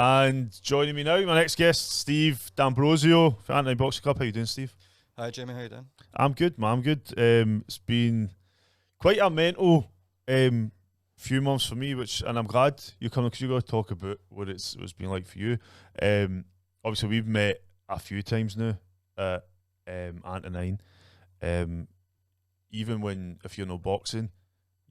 And joining me now, my next guest, Steve D'Ambrosio for Antonine Boxing Club. How you doing, Steve? Hi Jamie, how you doing? I'm good, man. I'm good. It's been quite a mental few months for me, and I'm glad you're coming because you're going to talk about what it's been like for you. Obviously, we've met a few times now at Antonine. Even if you're no boxing,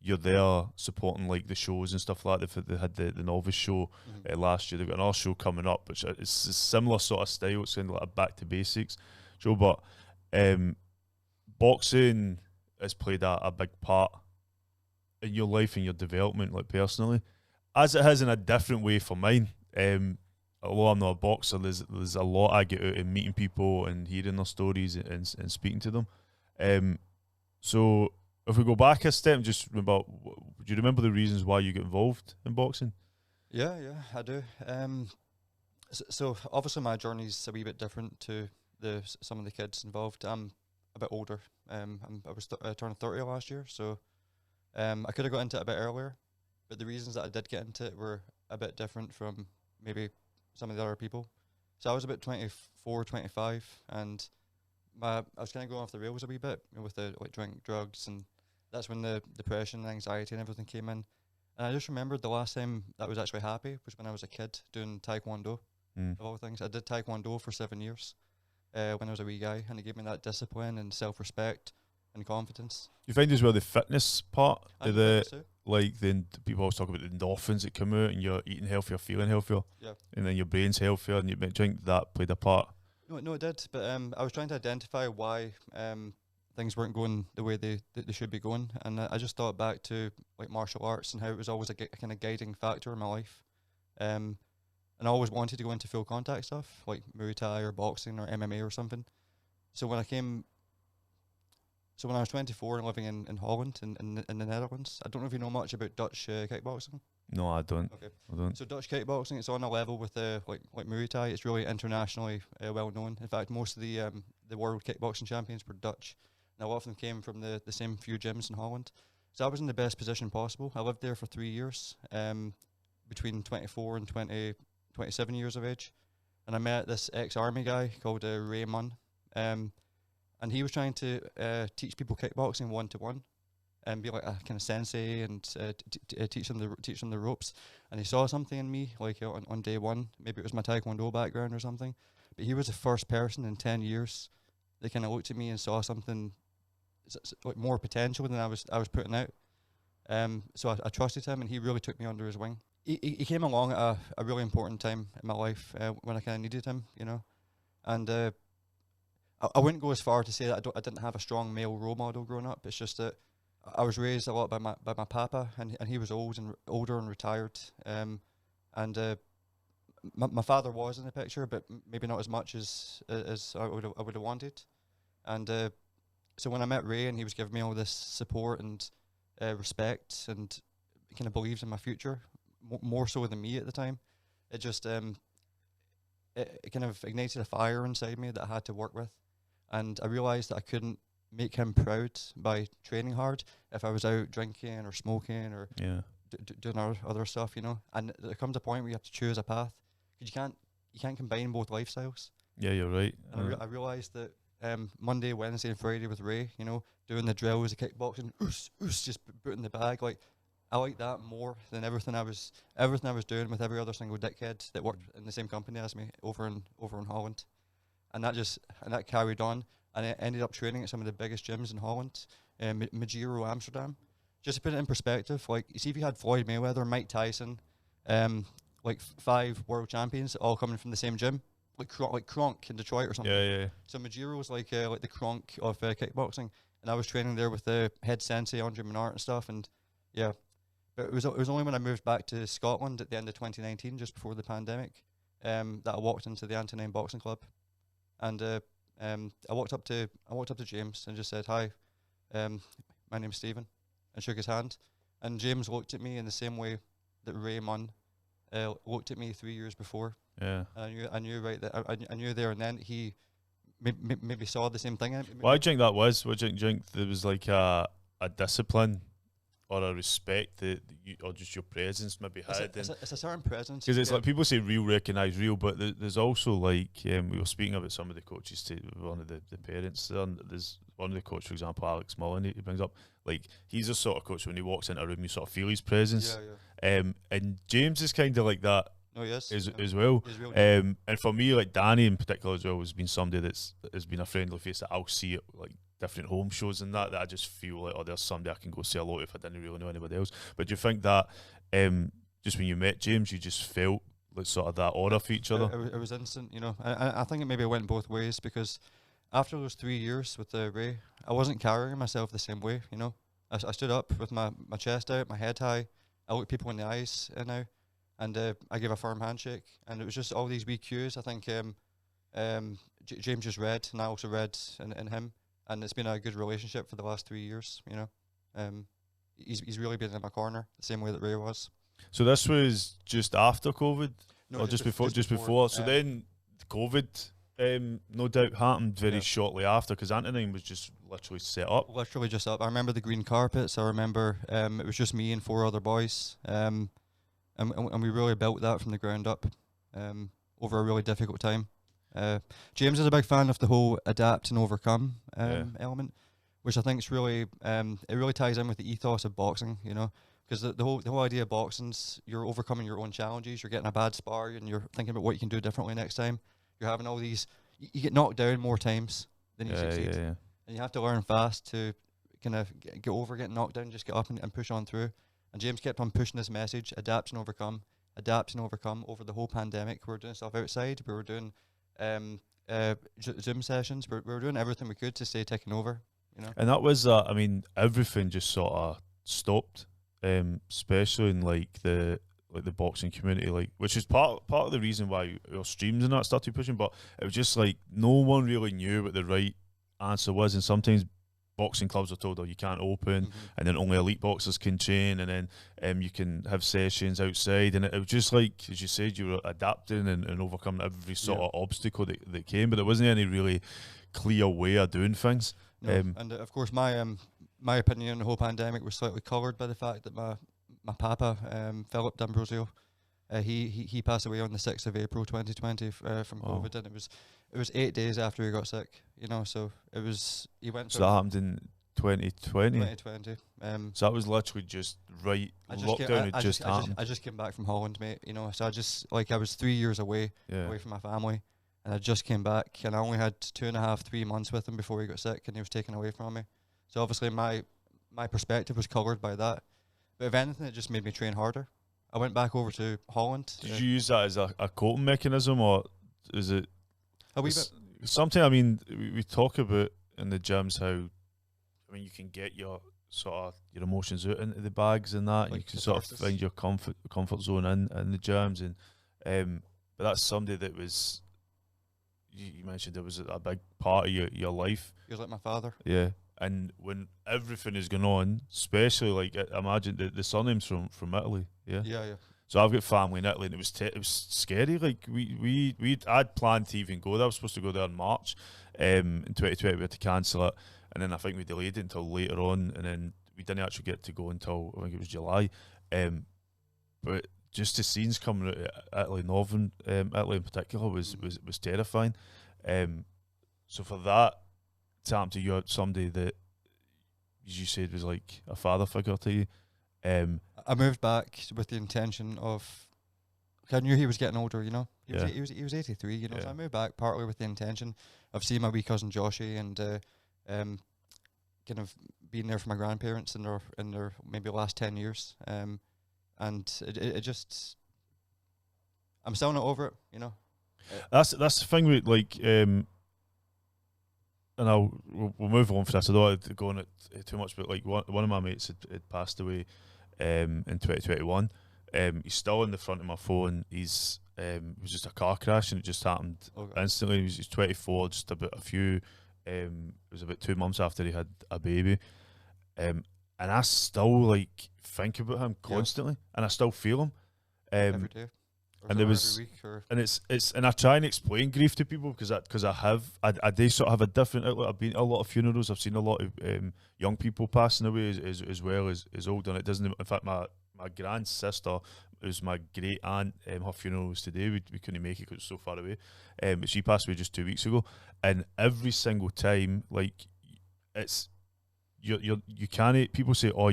you're there supporting like the shows and stuff like that. They had the novice show last year. They've got another show coming up, which it's a similar sort of style. It's kind of like a back to basics show, but boxing has played a big part in your life and your development, like personally, as it has in a different way for mine. Although I'm not a boxer, there's a lot I get out in meeting people and hearing their stories and speaking to them. So if we go back a step, just remember, do you remember the reasons why you got involved in boxing? Yeah, I do. So obviously my journey's a wee bit different to some of the kids involved. I'm a bit older. I was turned 30 last year, so I could have got into it a bit earlier, but the reasons that I did get into it were a bit different from maybe some of the other people. So I was about 24, 25, and I was kind of going off the rails a wee bit with the drink, drugs, and that's when the depression, anxiety, and everything came in. And I just remembered the last time that I was actually happy was when I was a kid doing taekwondo, of all things. I did taekwondo for 7 years when I was a wee guy, and it gave me that discipline and self-respect and confidence. You find as well the fitness part of the too. like then people always talk about the endorphins that come out and you're eating healthier, feeling healthier, and then your brain's healthier, and you think that played a part. No, it did. But I was trying to identify why things weren't going the way they should be going, and I just thought back to like martial arts and how it was always a kind of guiding factor in my life. And I always wanted to go into full contact stuff like Muay Thai or boxing or MMA or something. So when I was 24 and living in Holland in the Netherlands, I don't know if you know much about Dutch kickboxing. No, I don't. Okay. I don't. So Dutch kickboxing, it's on a level with like Muay Thai. It's really internationally well known. In fact, most of the world kickboxing champions were Dutch, and a lot of them came from the same few gyms in Holland. So I was in the best position possible. I lived there for 3 years, between 24 and 27 years of age, and I met this ex-army guy called Ray Munn, and he was trying to teach people kickboxing one-to-one and be like a kind of sensei and teach them the ropes. And he saw something in me, like on day one. Maybe it was my taekwondo background or something. But he was the first person in 10 years that kind of looked at me and saw something like more potential than I was putting out. So I trusted him, and he really took me under his wing. He came along at a really important time in my life when I kind of needed him, you know. And I wouldn't go as far to say that I didn't have a strong male role model growing up. It's just that I was raised a lot by my papa, and he was older and retired. My father was in the picture, but maybe not as much as I would have wanted. And so when I met Ray, and he was giving me all this support and respect, and kind of believed in my future more so than me at the time, it just it kind of ignited a fire inside me that I had to work with. And I realised that I couldn't make him proud by training hard if I was out drinking or smoking or doing other stuff, you know. And there comes a point where you have to choose a path, because you can't combine both lifestyles. Yeah, you're right. And I realised that Monday, Wednesday, and Friday with Ray, you know, doing the drills, the kickboxing, just putting the bag, like I like that more than everything I was doing with every other single dickhead that worked in the same company as me over in Holland. And that carried on, and I ended up training at some of the biggest gyms in Holland, Magiro, Amsterdam. Just to put it in perspective, like, you see if you had Floyd Mayweather, Mike Tyson, like 5 world champions all coming from the same gym, like Kronk in Detroit or something. Yeah. So Magiro was like the Kronk of kickboxing, and I was training there with the head sensei Andre Menard and stuff, and yeah. But it was only when I moved back to Scotland at the end of 2019, just before the pandemic, that I walked into the Antonine Boxing Club. And I walked up to James and just said, "Hi, my name's Stephen," and shook his hand. And James looked at me in the same way that Ray Munn looked at me 3 years before. Yeah. And I knew right that I knew there and then he maybe saw the same thing. Well, I think that was. What do you think there was like a discipline or a respect that you, or just your presence maybe had. It's a certain presence. Because it's like people say real recognise real, but there's also like we were speaking about some of the coaches to one of the parents. There's one of the coaches, for example, Alex Mullen. He brings up like he's a sort of coach when he walks into a room, you sort of feel his presence. And James is kind of like that. Oh yes, as well. And for me, like Danny in particular as well, has been somebody has been a friendly face that I'll see at like different home shows and that I just feel like, oh, there's somebody I can go say hello to if I didn't really know anybody else. But do you think that just when you met James, you just felt like sort of that aura for each other? It was instant, you know. I think it maybe went both ways, because after those 3 years with Ray, I wasn't carrying myself the same way, you know. I stood up with my chest out, my head high. I looked people in the eyes now. And I gave a firm handshake, and it was just all these wee cues. I think James just read, and I also read in him, and it's been a good relationship for the last 3 years. You know, he's really been in my corner the same way that Ray was. So this was just after COVID, no, or just before? Just before. So then COVID, no doubt, happened very shortly after, because Antonine was just literally set up. Literally just up. I remember the green carpets. I remember it was just me and 4 other boys. And we really built that from the ground up over a really difficult time. James is a big fan of the whole adapt and overcome element, which I think is really it really ties in with the ethos of boxing, you know, because the whole idea of boxing's you're overcoming your own challenges. You're getting a bad spar and you're thinking about what you can do differently next time. You're having all these. You get knocked down more times than you succeed, and you have to learn fast to kind of get over getting knocked down. Just get up and push on through. And James kept on pushing this message, adapt and overcome over the whole pandemic. We were doing stuff outside. We were doing Zoom sessions. We were doing everything we could to stay ticking over, you know. And that was, I mean, everything just sort of stopped, especially in like the boxing community, like, which is part of the reason why our streams and that started pushing. But it was just like no one really knew what the right answer was, and sometimes boxing clubs are told, oh, you can't open, and then only elite boxers can train, and then you can have sessions outside, and it was just like, as you said, you were adapting and overcoming every sort of obstacle that came, but there wasn't any really clear way of doing things. No. And of course, my opinion on the whole pandemic was slightly coloured by the fact that my papa, Philip D'Ambrosio, he passed away on the 6th of April 2020 from COVID, and it was 8 days after he got sick, you know. So it was So that happened in 2020. 2020. So that was literally just right. Lockdown had just happened. I just came back from Holland, mate. You know, so I was 3 years away from my family, and I just came back, and I only had 2.5, 3 months with him before he got sick, and he was taken away from me. So obviously my perspective was coloured by that. But if anything, it just made me train harder. I went back over to Holland. Did you use that as a coping mechanism, or is it? A wee bit. Sometimes, I mean, we talk about in the gyms how, I mean, you can get your sort of your emotions out into the bags and that. Like you can sort of find your comfort zone in the gyms, and but that's somebody that was. You mentioned it was a big part of your life. He was like my father. Yeah. And when everything is going on, especially like imagine the surname's from Italy, yeah. So I've got family in Italy, and it was scary. Like I'd planned to even go there. I was supposed to go there in March, in 2020. We had to cancel it, and then I think we delayed it until later on, and then we didn't actually get to go until I think it was July. But just the scenes coming out of Italy, northern Italy in particular, was terrifying. So for that to happen to you, somebody that, as you said, was like a father figure to you. I moved back with the intention of, I knew he was getting older, you know. He was 83, you know. So I moved back partly with the intention of seeing my wee cousin Joshy and kind of being there for my grandparents in their maybe last 10 years. And it just, I'm still not over it, you know. That's the thing with like, and we'll move on for this. I don't want to go on it too much, but like one of my mates had passed away in 2021. He's still in the front of my phone. It was just a car crash, and it just happened instantly. He was 24, just about a few. It was about 2 months after he had a baby, and I still like think about him constantly, and I still feel him every day. Or And is it there was, every week, or and and I try and explain grief to people because I do sort of have a different outlook. I've been to a lot of funerals. I've seen a lot of young people passing away as well as old, and it doesn't. In fact, my grand sister, who's my great aunt, her funeral was today. We couldn't make it because it was so far away. But she passed away just 2 weeks ago, and every single time, like, it's you can't. People say, "Oh,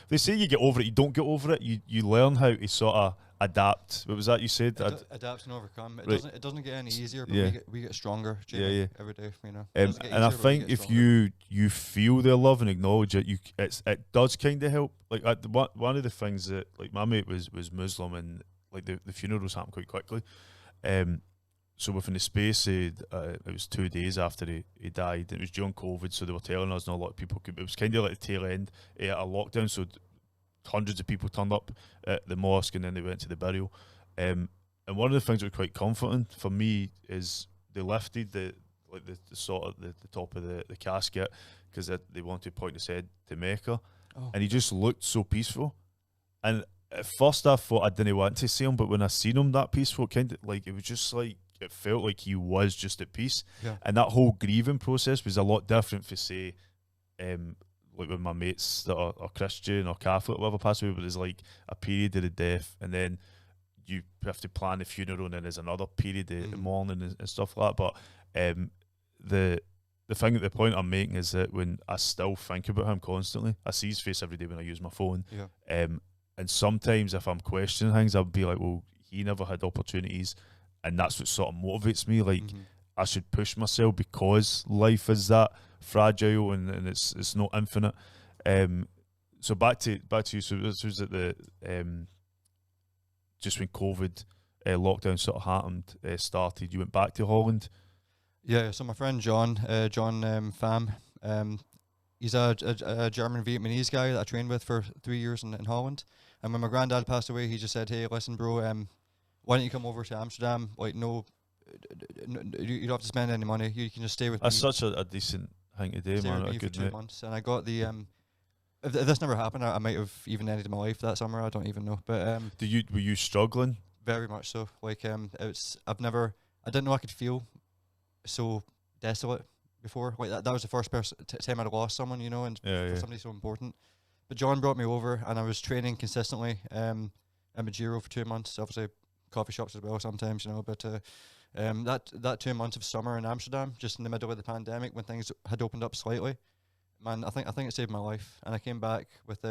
they say you get over it. You don't get over it. You learn how to sort of adapt." What was that you said? adapt and overcome. Right. It doesn't get any easier, but Yeah. we get stronger. Yeah, yeah. Every day, you know. And I think if you feel their love and acknowledge it, it does kind of help. Like one of the things that, like, my mate was Muslim, and like the funerals happened quite quickly. So within the space, it was 2 days after he died. It was during COVID, so they were telling us not a lot of people could. It was kind of like the tail end of a lockdown, so hundreds of people turned up at the mosque, and then they went to the burial. And one of the things that was quite comforting for me is they lifted the sort of the top of the casket because they wanted to point his head to Mecca, and he just looked so peaceful. And at first I thought I didn't want to see him, but when I seen him that peaceful, kind of like it was just like it felt like he was just at peace. Yeah. And that whole grieving process was a lot different for, say, like with my mates that are Christian or Catholic or whatever pass away, but there's like a period of the death, and then you have to plan the funeral, and then there's another period of mourning and stuff like that. But the the point I'm making is that when I still think about him constantly, I see his face every day when I use my phone. Yeah. And sometimes if I'm questioning things, I'll be like, well, he never had opportunities, and that's what sort of motivates me. Like, I should push myself because life is that fragile and it's not infinite. So back to you. So this was at the just when COVID lockdown sort of happened, started. You went back to Holland. Yeah. So my friend John Pham, he's a German Vietnamese guy that I trained with for 3 years in Holland. And when my granddad passed away, he just said, "Hey, listen, bro, why don't you come over to Amsterdam? Like, no, you don't have to spend any money. You can just stay with me." That's such a decent thing to do, Stay man. with A me for good 2 mate. months, and I got the If this never happened, I might have even ended my life that summer. I don't even know, but Were you struggling? very much so. Like I didn't know I could feel so desolate before. Like that was the first time I'd lost someone, you know, and for somebody so important. But John brought me over, and I was training consistently in Madeira for 2 months. Obviously, coffee shops as well sometimes, you know. But that 2 months of summer in Amsterdam, just in the middle of the pandemic, when things had opened up slightly, man, I think it saved my life. And I came back with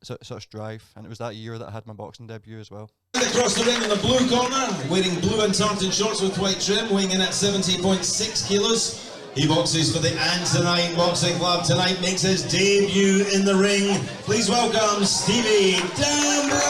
such drive, and it was that year that I had my boxing debut as well. Across the ring in the blue corner, wearing blue and tartan shorts with white trim, weighing in at 70.6 kilos. He boxes for the Antonine Boxing Club tonight, makes his debut in the ring. Please welcome Stevie D'Ambrosio.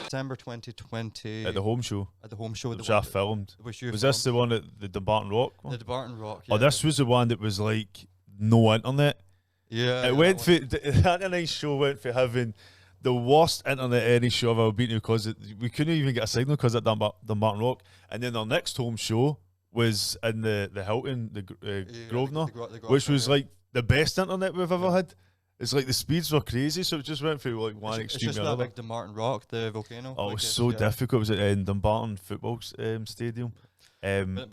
December 2020. At the home show. At the home show. Which I filmed. Which you Was this the one at the Dumbarton Rock one? The Dumbarton Rock, Oh, this was the one that was like no internet. Yeah. It went for the Antonine show went for having the worst internet any show I've ever been to because we couldn't even get a signal because at Dumbarton Rock. And then our next home show was in the Hilton, Grosvenor, which was like the best internet we've ever had. It's like the speeds were crazy, so it just went through like one extreme to another. It's just like Dumbarton Rock, the volcano. Oh, it was so difficult. It was at Dumbarton Football Stadium. But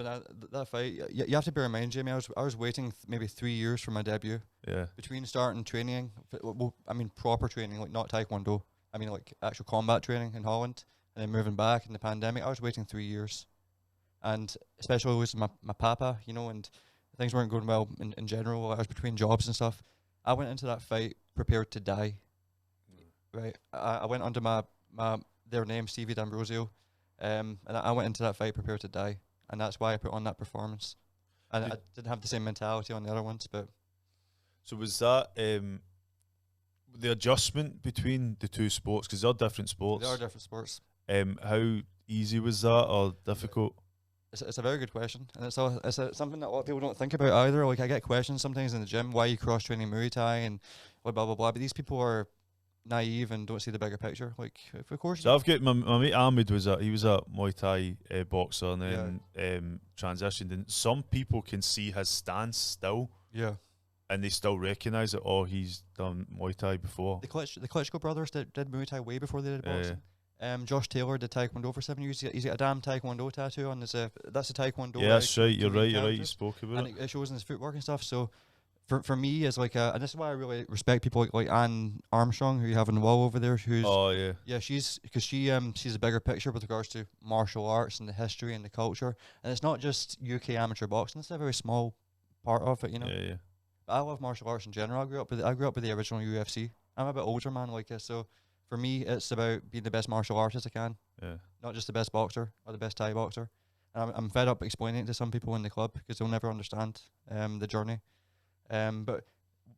that fight, you have to bear in mind, Jamie, I was waiting maybe 3 years for my debut. Yeah. Between starting training, well, I mean proper training, like not taekwondo. I mean like actual combat training in Holland, and then moving back in the pandemic. I was waiting 3 years, and especially with my papa, you know, and things weren't going well in general. I was between jobs and stuff. I went into that fight prepared to die. Right, I went under their name, Stevie D'Ambrosio, and I went into that fight prepared to die. And that's why I put on that performance. And I didn't have the same mentality on the other ones, but... So was that the adjustment between the two sports? Because they're different sports. They are different sports. How easy was that, or difficult? It's a very good question. And it's something that a lot of people don't think about either. Like, I get questions sometimes in the gym, why are you cross-training Muay Thai and blah, blah, blah. But these people are naive and don't see the bigger picture. Like, of course. So I've got my mate Ahmed was a Muay Thai boxer and then transitioned. And some people can see his stance still. Yeah. and they still recognise it. Oh, he's done Muay Thai before. The Klitschko brothers did Muay Thai way before they did Yeah, boxing. Josh Taylor did Taekwondo for 7 years. He's got a damn Taekwondo tattoo on his. That's a Taekwondo. Yeah, that's right. You're TV right. You're right. You character. spoke about And it. it shows in his footwork and stuff. So for me, as like and this is why I really respect people like Anne Armstrong, who you have on the wall over there. Who's Oh yeah. yeah, she's a bigger picture with regards to martial arts and the history and the culture. And it's not just UK amateur boxing. It's a very small part of it, you know. Yeah, yeah. I love martial arts in general. I grew up with the original UFC. I'm a bit older man like this, so for me it's about being the best martial artist I can, Yeah. not just the best boxer or the best Thai boxer. And I'm fed up explaining it to some people in the club because they'll never understand the journey. But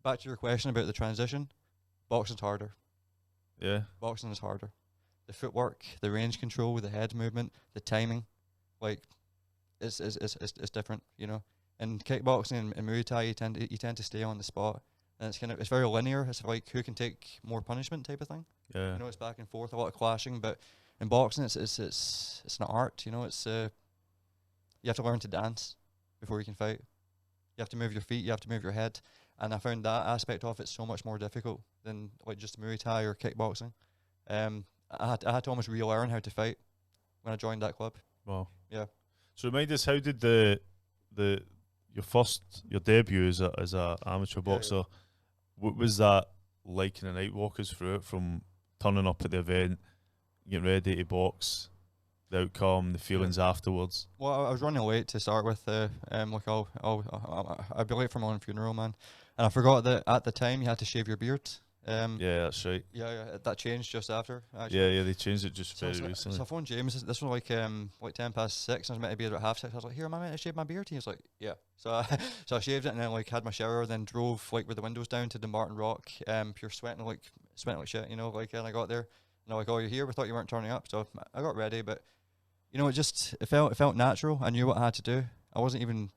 back to your question about the transition, boxing's harder. Yeah. Boxing is harder. The footwork, the range control, the head movement, the timing, like it's different, you know. In kickboxing and Muay Thai, you tend to stay on the spot, and it's very linear. It's like who can take more punishment type of thing. Yeah. You know, it's back and forth, a lot of clashing. But in boxing, it's an art. You know, it's you have to learn to dance before you can fight. You have to move your feet. You have to move your head. And I found that aspect of it so much more difficult than like just Muay Thai or kickboxing. I had to almost relearn how to fight when I joined that club. Wow. Yeah. So remind us, how did your debut as a amateur boxer? What was that like in the night? Walk us through it, from turning up at the event, getting ready to box, the outcome, the feelings afterwards. Well, I was running late to start with. Like I'd be late for my own funeral, man, and I forgot that at the time you had to shave your beard. Yeah, that's right. Yeah, that changed just after. Actually. Yeah, they changed it just very recently. So I phoned James. This was like 10:06. I was meant to be at 6:30. I was like, "Here, am I meant to shave my beard?" He was like, "Yeah." So I shaved it and then like had my shower. Then drove like with the windows down to the Martin Rock. Pure sweating like shit, you know. Like, and I got there and they're like, "Oh, you're here. We thought you weren't turning up." So I got ready, but you know, it felt natural. I knew what I had to do. I wasn't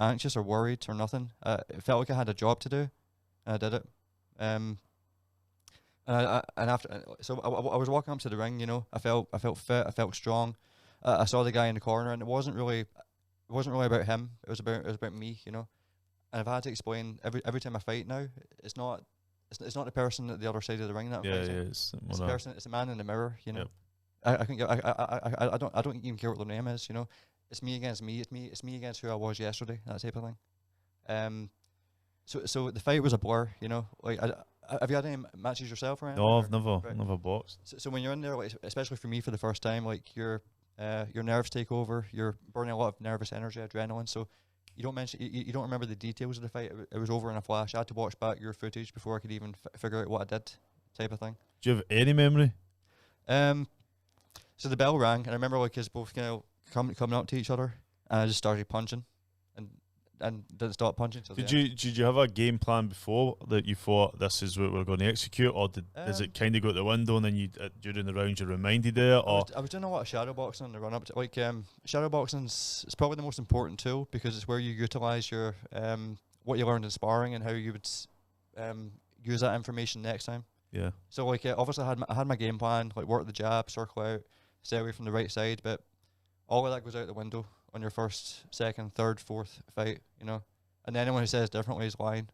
anxious or worried or nothing. It felt like I had a job to do, and I did it. And after, so I was walking up to the ring, you know. I felt fit. I felt strong. I saw the guy in the corner, and it wasn't really about him. It was about me, you know. And I've had to explain every time I fight now, it's not the person at the other side of the ring that I'm fighting. It's the person. It's the man in the mirror, you know. Yep. I don't even care what their name is, you know. It's me against me. It's me against who I was yesterday. That type of thing. So the fight was a blur, you know. Like, have you had any matches yourself or anything? No, I've never boxed. So when you're in there, like, especially for me for the first time, like your nerves take over. You're burning a lot of nervous energy, adrenaline. So you don't remember the details of the fight. It was over in a flash. I had to watch back your footage before I could even figure out what I did, type of thing. Do you have any memory? So the bell rang, and I remember like us both coming up to each other, and I just started punching, and didn't stop punching. Did you have a game plan before that you thought this is what we're going to execute, or does it kind of go out the window and then you during the round you're reminded there? Or I was doing a lot of shadow boxing in the run up to like shadow boxing's it's probably the most important tool because it's where you utilize your what you learned in sparring and how you would use that information next time. Yeah. So like obviously I had my game plan, like work the jab, circle out, stay away from the right side, but all of that goes out the window on your first, second, third, fourth fight, you know. And anyone who says differently is lying.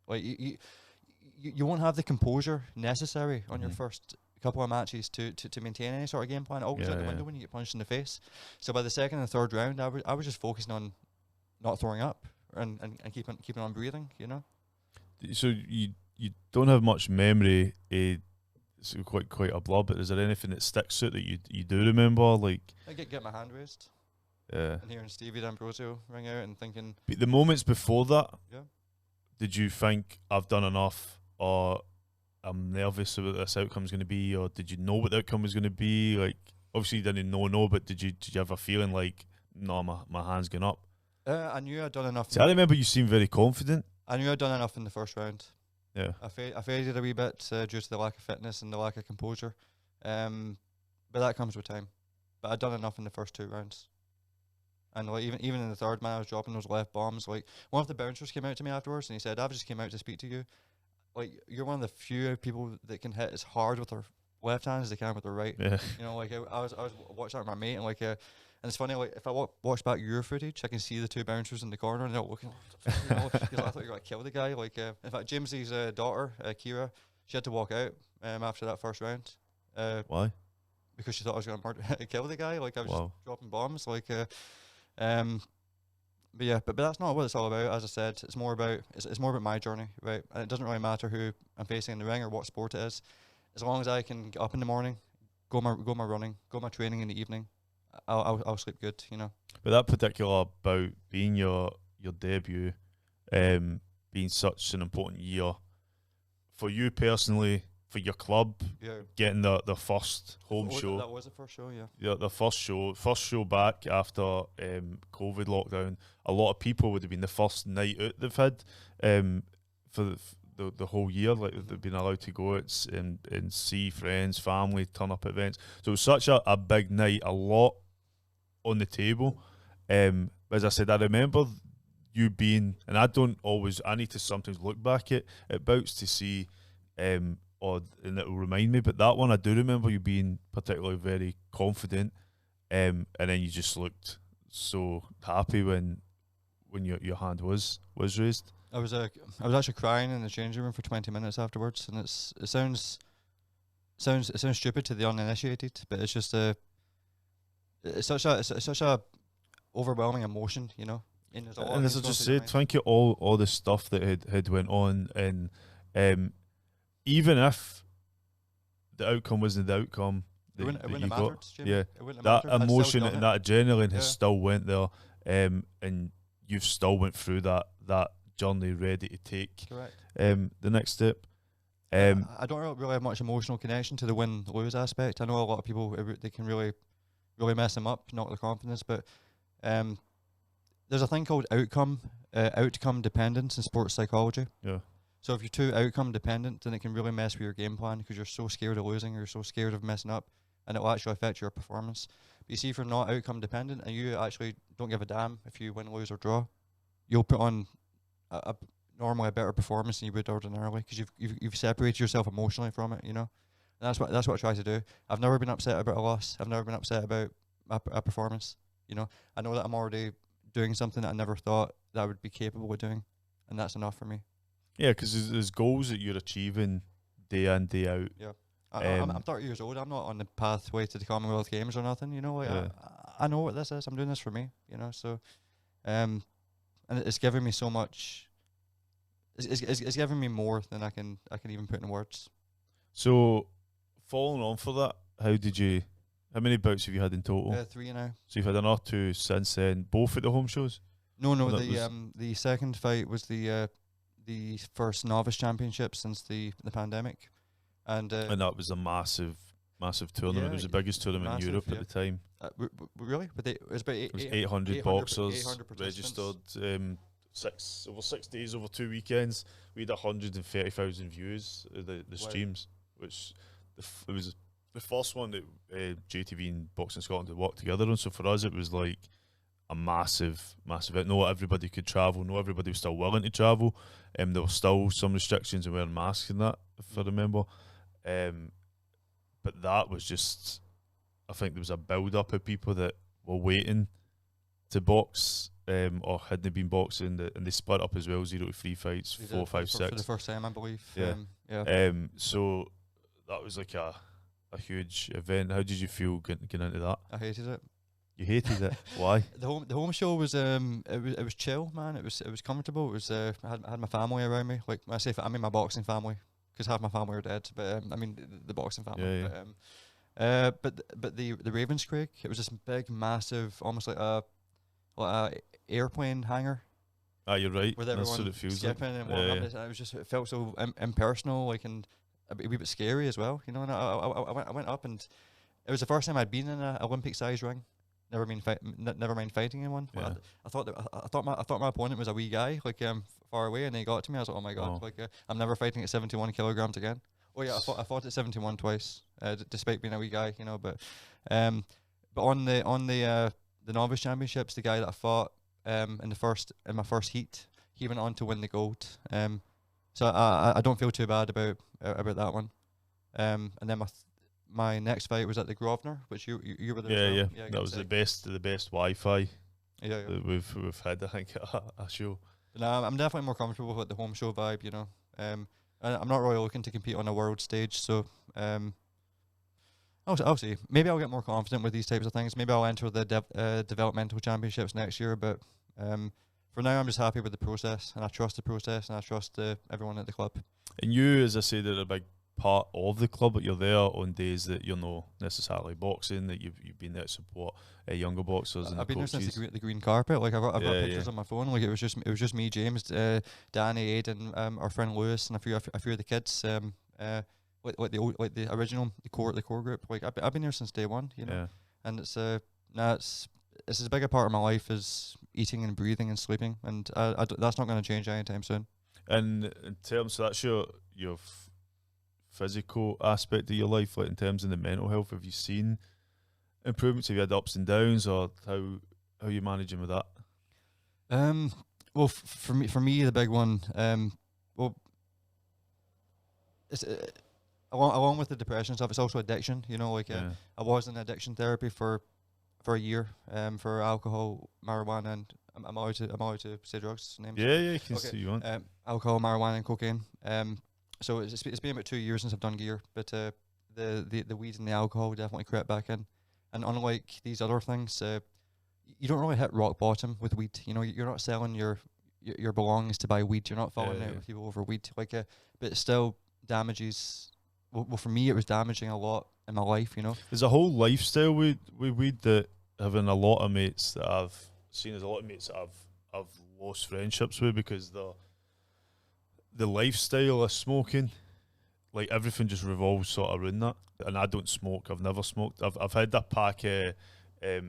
Like you won't have the composure necessary on your first couple of matches to maintain any sort of game plan. It all goes out the window when you get punched in the face. So by the second and third round, I was just focusing on not throwing up and keeping on breathing, you know. So you don't have much memory. It's quite a blur. But is there anything that sticks out that you do remember? Like I get my hand raised. Yeah. And hearing Stevie D'Ambrosio ring out and thinking. But the moments before that, yeah. Did you think I've done enough, or I'm nervous about this outcome's going to be, or did you know what the outcome was going to be? Like obviously you didn't know, but did you have a feeling like no, my hand's going up? I knew I'd done enough. See, I remember you seemed very confident. I knew I'd done enough in the first round. Yeah. I faded a wee bit due to the lack of fitness and the lack of composure, but that comes with time. But I'd done enough in the first two rounds. And like even in the third, man, I was dropping those left bombs. Like one of the bouncers came out to me afterwards, and he said, "I've just came out to speak to you. Like you're one of the few people that can hit as hard with left hand as they can with their right. Yeah. You know, like I was watching that with my mate, and like and it's funny, like if I watch back your footage, I can see the two bouncers in the corner, and they're looking. You know, he's like, I thought you were gonna kill the guy. Like in fact, James's daughter, Kira, she had to walk out after that first round. Why? Because she thought I was gonna kill the guy. Like I was just dropping bombs. Like but yeah, but that's not what it's all about. As I said, it's more about my journey, right? And it doesn't really matter who I'm facing in the ring or what sport it is, as long as I can get up in the morning, go my running, go my training in the evening, I'll sleep good, you know. But that particular bout being your debut, being such an important year for you personally, for your club, getting the first home show. That was the first show, yeah. Yeah, the first show back after COVID lockdown. A lot of people would have been the first night out they've had for the whole year. Like they've been allowed to go out and see friends, family, turn up at events. So it was such a big night, a lot on the table. As I said, I remember you being, and I need to sometimes look back at bouts to see and it will remind me, but that one I do remember you being particularly very confident, and then you just looked so happy when your hand was raised. I was actually crying in the changing room for 20 minutes afterwards, and it sounds stupid to the uninitiated, but it's just it's such a overwhelming emotion, you know. And as I just said, think of all the stuff that had went on, and even if the outcome wasn't the outcome, it wouldn't have mattered, Jamie. Yeah, that emotion and that adrenaline has still went there, and you've still went through that journey ready to take the next step. I don't really have much emotional connection to the win-lose aspect. I know a lot of people, they can really mess them up, knock their confidence, but there's a thing called outcome dependence in sports psychology. Yeah. So if you're too outcome dependent, then it can really mess with your game plan because you're so scared of losing, or you're so scared of messing up, and it will actually affect your performance. But you see, if you're not outcome dependent and you actually don't give a damn if you win, lose, or draw, you'll put on normally a better performance than you would ordinarily because you've separated yourself emotionally from it, you know. And that's what I try to do. I've never been upset about a loss. I've never been upset about a performance. You know, I know that I'm already doing something that I never thought that I would be capable of doing, and that's enough for me. Yeah, because there's goals that you're achieving day in, day out. Yeah, I'm 30 years old. I'm not on the pathway to the Commonwealth Games or nothing. You know, like I know what this is. I'm doing this for me. You know, so and it's giving me so much. It's giving me more than I can even put in words. So, following on for that, how many bouts have you had in total? 3 now. So you've had another 2 since then, both at the home shows? No, the second fight was the first novice championship since the pandemic, and that was a massive tournament. Yeah, it was the biggest tournament in Europe at the time. Really? But it was about 800 boxers 800 registered. Over 6 days, over 2 weekends. We had 130,000 views of the streams, which it was the first one that JATV and Boxing Scotland had worked together on. So for us, it was like a massive event. Not everybody could travel. Not everybody was still willing to travel. There were still some restrictions on wearing masks and that, if I remember. But that was just, I think there was a build-up of people that were waiting to box or hadn't been boxing, and they split up as well, 0 to 3 fights, 4, 5, 6. For the first time, I believe. Yeah. So that was like a huge event. How did you feel getting into that? I hated it. You hated it. Why? The home show was it was chill, man. It was comfortable. It was I had my family around me. Like when I say I mean my boxing family, because half my family are dead. But I mean the boxing family. Yeah. But the Ravenscraig, it was this big, massive, almost like a airplane hangar. Ah, you're right. With That's everyone what it feels skipping like. and walking up. It felt so impersonal, like, and a wee bit scary as well. You know, and I went up, and it was the first time I'd been in an Olympic-sized ring. Never mind fighting in one. Yeah. I thought my opponent was a wee guy, like far away, and then he got to me. I was like, oh my god, like I'm never fighting at 71 kilograms again. Oh yeah, I fought at 71 twice, despite being a wee guy, you know. But on the novice championships, the guy that I fought in my first heat, he went on to win the gold. So I don't feel too bad about that one. And then my next fight was at the Grosvenor, which you were there. Yeah, as well. yeah. That was the best Wi-Fi Yeah. that we've had, I think, at a show. But no, I'm definitely more comfortable with the home show vibe. You know, I'm not really looking to compete on a world stage, so I'll see. Maybe I'll get more confident with these types of things. Maybe I'll enter the developmental championships next year. But for now, I'm just happy with the process, and I trust the process, and I trust everyone at the club. And you, as I said, are a big part of the club, but you're there on days that you're not necessarily boxing, that you've been there to support younger boxers and I've the been there coaches. since the green carpet. Like I've got Yeah, pictures on my phone. Like it was just me, James, Danny, Aiden, our friend Lewis, and a few of the kids. Like the original core group. Like I've been there since day one. You know, Yeah. and it's as big a part of my life as eating and breathing and sleeping, and that's not going to change anytime soon. And in terms of that's your physical aspect of your life, like in terms of the mental health, have you seen improvements? Have you had ups and downs, or how are you managing with that? Well, for me, the big one, well, it's along with the depression stuff, it's also addiction. You know, like Yeah. I was in addiction therapy for a year, for alcohol, marijuana, and I'm allowed to say drugs names. Yeah, you can Okay. see you want. Alcohol, marijuana, and cocaine. So it's been about 2 years since I've done gear, but the weed and the alcohol definitely crept back in. And unlike these other things, you don't really hit rock bottom with weed. You know, you're not selling your belongings to buy weed. You're not falling out with people over weed. Like, but it still damages. Well, for me, it was damaging a lot in my life. You know, There's a whole lifestyle with weed that having a lot of mates that I've seen as a lot of mates that I've lost friendships with because the lifestyle of smoking, like everything just revolves sort of around that. And I don't smoke. I've never smoked. I've had a pack of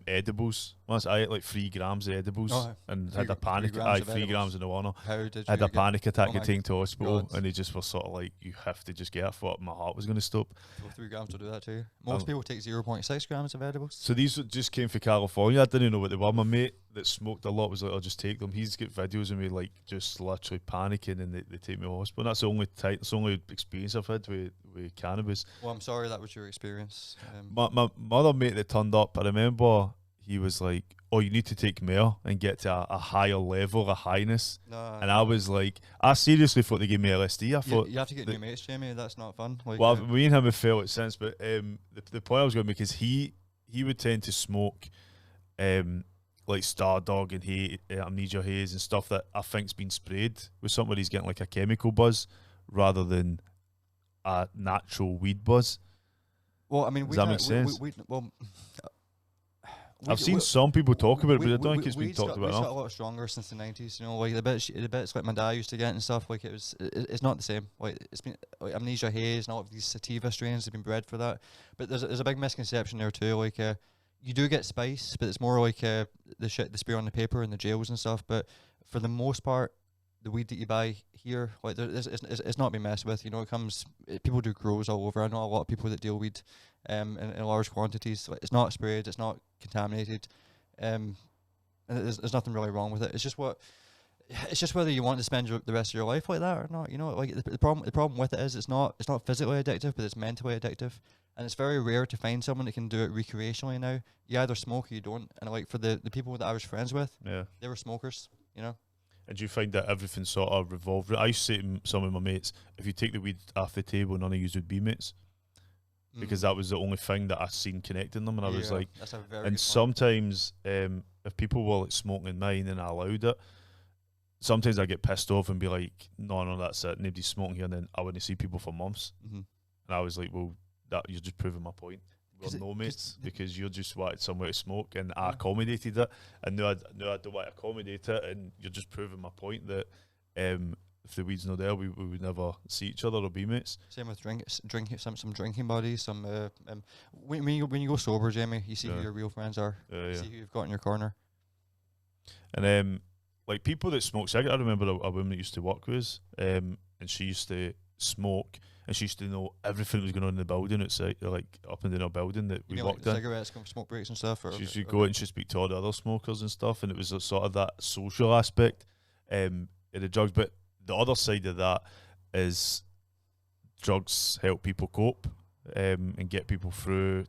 edibles once. I ate like 3 grams of edibles and had a panic. 3 grams in the one. How did you Had a panic attack, Oh got my taken to hospital, God. and they just were sort of like, you have to just get it. I thought my heart was going to stop. Well, 3 grams will do that too. Most people take 0.6 grams of edibles. So these just came from California. I didn't know what they were. My mate that smoked a lot was like, I'll just take them. He's got videos of me like just literally panicking, and they take me to hospital. And that's the only experience I've had with cannabis. Well, I'm sorry that was your experience. My other mate that turned up, I remember he was like, oh, you need to take more and get to a higher level of highness. And I was like, I seriously thought they gave me LSD. I thought you have to get new mates, Jamie. That's not fun. Like, well, me and him have felt it since, but the point I was going to make is he would tend to smoke like Stardog and Amnesia Haze and stuff that I think's been sprayed with something where he's getting like a chemical buzz rather than a natural weed buzz. well, I mean, Does that make sense? I've seen some some people talk about it, but I don't think it's been weed's talked about got a enough. lot stronger since the 90s. You know, like the bits like my dad used to get and stuff. Like it's not the same. Like it's been like Amnesia Haze and all of these sativa strains have been bred for that. But there's a big misconception there too. Like you do get spice, but it's more like the spray on the paper and the gels and stuff. But for the most part, the weed that you buy here, like it's not been messed with. You know, people do grows all over. I know a lot of people that deal weed in large quantities. Like, it's not sprayed, it's not contaminated, and there's nothing really wrong with it. It's just whether you want to spend the rest of your life like that or not. You know, like the problem with it is it's not physically addictive, but it's mentally addictive, and it's very rare to find someone that can do it recreationally now. You either smoke or you don't, and like for the people that I was friends with, they were smokers. You know. And do you find that everything sort of revolved? I used to say to some of my mates, if you take the weed off the table, none of you would be mates. Because that was the only thing that I seen connecting them, and I was like, that's a very and good sometimes if people were like smoking in mine and I allowed it, sometimes I get pissed off and be like, no, that's it, nobody's smoking here, and then I wouldn't see people for months. And I was like, well, that you're just proving my point. We're no mates because you just wanted somewhere to smoke, and I accommodated it, and now I don't want to accommodate it, and you're just proving my point that if the weed's not there, we would never see each other or be mates. Same with drinking, some drinking buddies. When you go sober, Jamie, you see who your real friends are. You see who you've got in your corner. And like people that smoke cigarettes, I remember a woman that used to work with us, and she used to smoke, and she used to know everything that was going on in the building outside, like up and down our building that we worked in. Cigarettes, smoke breaks and stuff. She used to go out and she'd speak to all the other smokers and stuff, and it was a sort of that social aspect of the drugs. But the other side of that is drugs help people cope. and get people through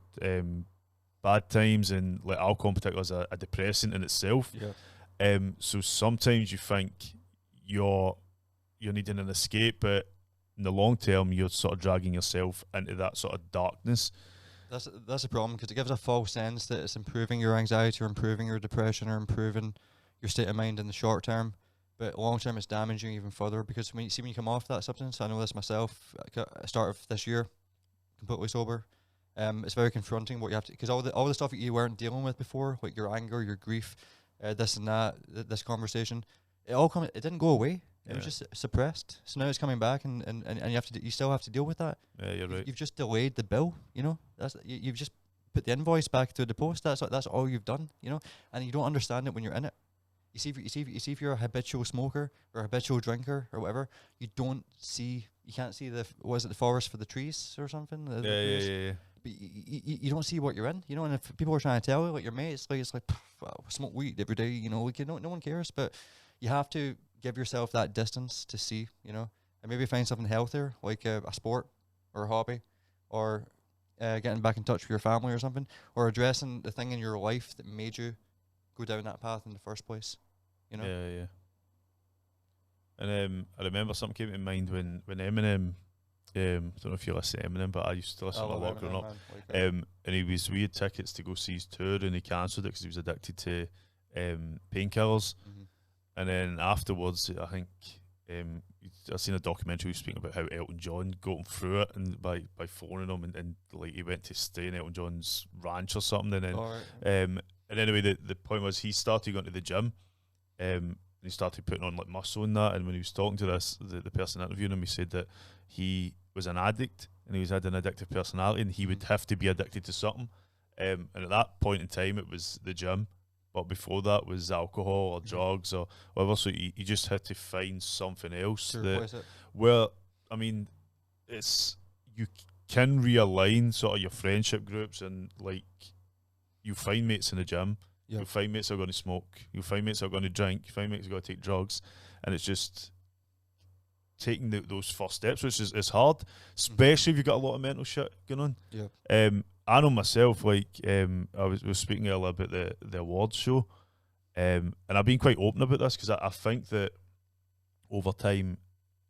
bad times, and like alcohol in particular is a depressant in itself. Yeah. So sometimes you think you're needing an escape, but in the long term you're sort of dragging yourself into that sort of darkness. That's a problem, because it gives a false sense that it's improving your anxiety or improving your depression or improving your state of mind in the short term, but long term it's damaging you even further. Because when you come off that substance, I know this myself, at the start of this year, completely sober, it's very confronting what you have to, because all the stuff that you weren't dealing with before, like your anger, your grief, this and that, this conversation, it didn't go away. It was just suppressed. So now it's coming back, and you still have to deal with that. Yeah, you're right. You've just delayed the bill, you know. You've just put the invoice back through the post. That's all you've done, you know. And you don't understand it when you're in it. You see if you're a habitual smoker or a habitual drinker or whatever, you can't see the forest for the trees or something. Yeah. But you don't see what you're in, you know. And if people are trying to tell you, like your mates, it's like well, smoke weed every day, you know. Like no one cares, but you have to give yourself that distance to see, you know, and maybe find something healthier, like a sport or a hobby, or getting back in touch with your family or something, or addressing the thing in your life that made you go down that path in the first place, you know. Yeah. And I remember something came to mind when Eminem, I don't know if you listen to Eminem, but I used to listen a lot growing up. And we had tickets to go see his tour, and he cancelled it because he was addicted to painkillers. Mm-hmm. And then afterwards, I think I've seen a documentary speaking about how Elton John got him through it, and by phoning him, and like he went to stay in Elton John's ranch or something, and then and anyway, the point was he started going to the gym, and he started putting on like muscle and that. And when he was talking to the person interviewing him, he said that he was an addict and he had an addictive personality, and he would have to be addicted to something. And at that point in time, it was the gym. But before that was alcohol or drugs or whatever. So you just had to find something else. Well, I mean, you can realign sort of your friendship groups, and like you find mates in the gym. Yep. You'll find mates that are going to smoke. You'll find mates that are going to drink. You find mates that are going to take drugs, and it's just taking those first steps, which is hard, especially if you've got a lot of mental shit going on. Yeah. I know myself, like I was speaking earlier about the awards show, and I've been quite open about this because I think that over time,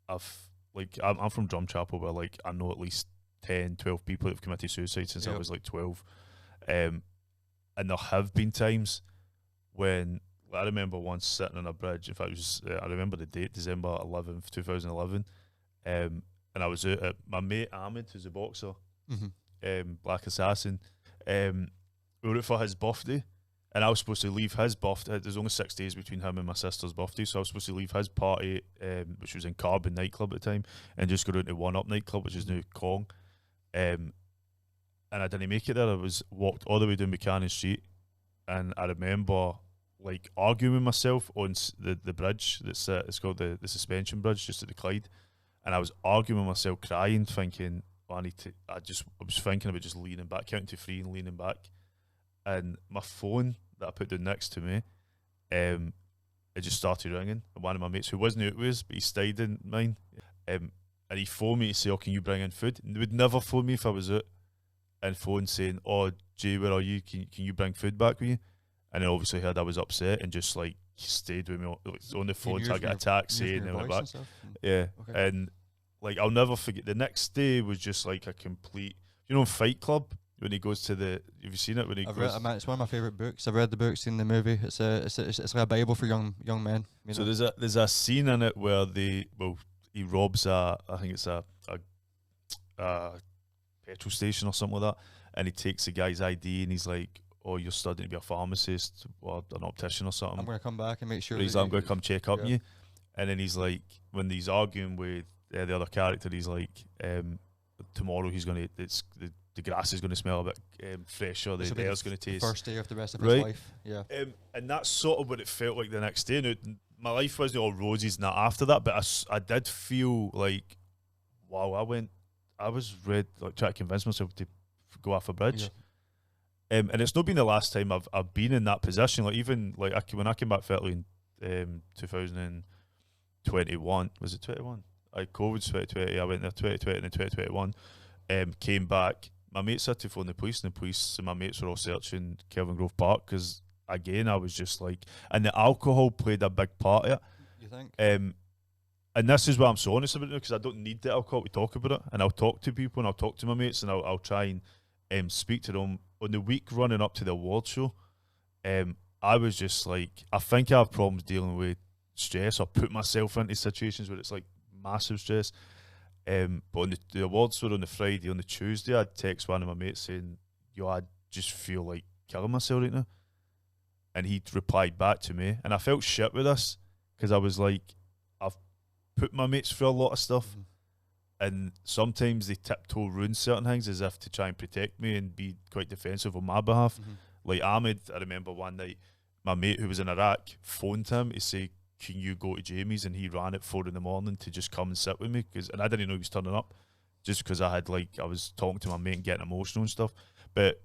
I'm from Drumchapel, where like I know at least 10, 12 people that have committed suicide since I was like 12, and there have been times when I remember once sitting on a bridge. In fact, it was I remember the date, December 11th, 2011, and I was out at my mate Ahmed, who's a boxer. Mm-hmm. Black Assassin, we were out for his birthday, and I was supposed to leave his birthday. There's only 6 days between him and my sister's birthday, so I was supposed to leave his party, which was in Carbon nightclub at the time, and just go down to One Up nightclub, which is now Kong. And I didn't make it there. I was walked all the way down Buchanan Street, and I remember like arguing with myself on the bridge that's it's called the suspension bridge just at the Clyde, and I was arguing with myself, crying, thinking, I was thinking about just leaning back, counting to 3 and leaning back, and my phone that I put down next to me, it just started ringing. And one of my mates, who wasn't out with us, but he stayed in mine, and he phoned me to say, "Oh, can you bring in food?" And they would never phone me if I was out, and phone saying, "Oh, Jay, where are you? Can you bring food back with you?" And then obviously heard I was upset and just like stayed with me on the phone till I got a taxi and then went back. Yeah, okay. And like I'll never forget. The next day was just like a complete, Fight Club when he goes to the. Have you seen it when he goes? It's one of my favorite books. I've read the book, seen the movie. It's like a Bible for young men. So there's a scene in it where he robs I think it's a petrol station or something like that, and he takes the guy's ID and he's like, "Oh, you're studying to be a pharmacist or an optician or something. I'm going to come back and make sure." I'm going to come check up on you. And then he's like, when he's arguing with the other character, he's like, tomorrow he's going to, the grass is going to smell a bit fresher, the air's going to taste. First day of the rest of his life. Yeah. And that's sort of what it felt like the next day. Now, my life wasn't all roses and that after that, but I did feel like, wow, I was ready, like trying to convince myself to go off a bridge. Yeah. And it's not been the last time I've been in that position. Like even like when I came back fairly in 2021, was it 21? COVID's 2020. I went there 2020 and then 2021. came back. My mates had to phone the police, and my mates were all searching Kelvin Grove Park because, again, I was just like, and the alcohol played a big part of it. You think? And this is what I'm so honest about it, because I don't need the alcohol to talk about it, and I'll talk to people and I'll talk to my mates and I'll try and speak to them. On the week running up to the award show, I was just like, I think I have problems dealing with stress, or put myself into situations where it's like massive stress. But on the awards were on the Friday. On the Tuesday, I'd text one of my mates saying, "Yo, I just feel like killing myself right now," and he replied back to me, and I felt shit with this because I was like, I've put my mates through a lot of stuff, and sometimes they tiptoe around certain things as if to try and protect me and be quite defensive on my behalf. Like Ahmed, I remember one night, my mate who was in Iraq phoned him to say, "Can you go to Jamie's?" And he ran at 4 a.m. to just come and sit with me, and I didn't know he was turning up, just because I was talking to my mate and getting emotional and stuff. But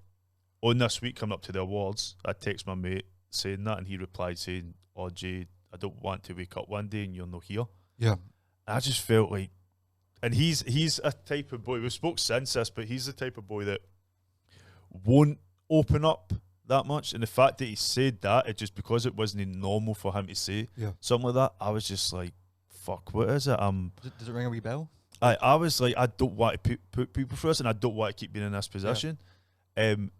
on this week coming up to the awards, I text my mate saying that, and he replied saying, "Oh Jay, I don't want to wake up one day and you're not here." Yeah. I just felt like, and he's a type of boy, we spoke since this, but he's the type of boy that won't open up that much. And the fact that he said that, it just, because it wasn't normal for him to say something like that, I was just like, fuck, what is it? Does it ring a wee bell? I was like, I don't want to put people through this, and I don't want to keep being in this position. And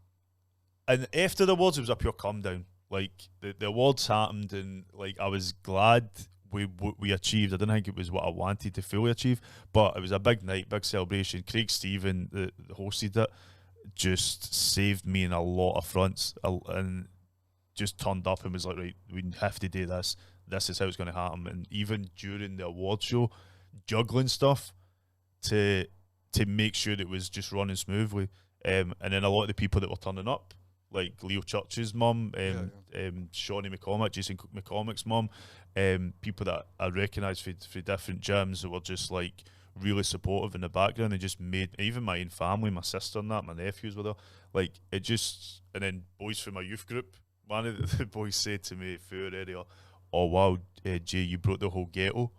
after the awards, it was a pure calm down. Like the awards happened, and like I was glad we achieved. I didn't think it was what I wanted to fully achieve, but it was a big night, big celebration. Craig Stephen, the hosted it, just saved me in a lot of fronts, and just turned up and was like, right, we have to do this. This is how it's going to happen. And even during the award show, juggling stuff to make sure that it was just running smoothly. And then a lot of the people that were turning up, like Leo Church's mum, Shawnee McCormick, Jason McCormick's mum, people that I recognise for different gyms that were just like really supportive in the background, and just made, even my own family, my sister and that, my nephews were there, like it just. And then boys from my youth group, one of the boys said to me through area, "Oh wow, Jay, you brought the whole ghetto."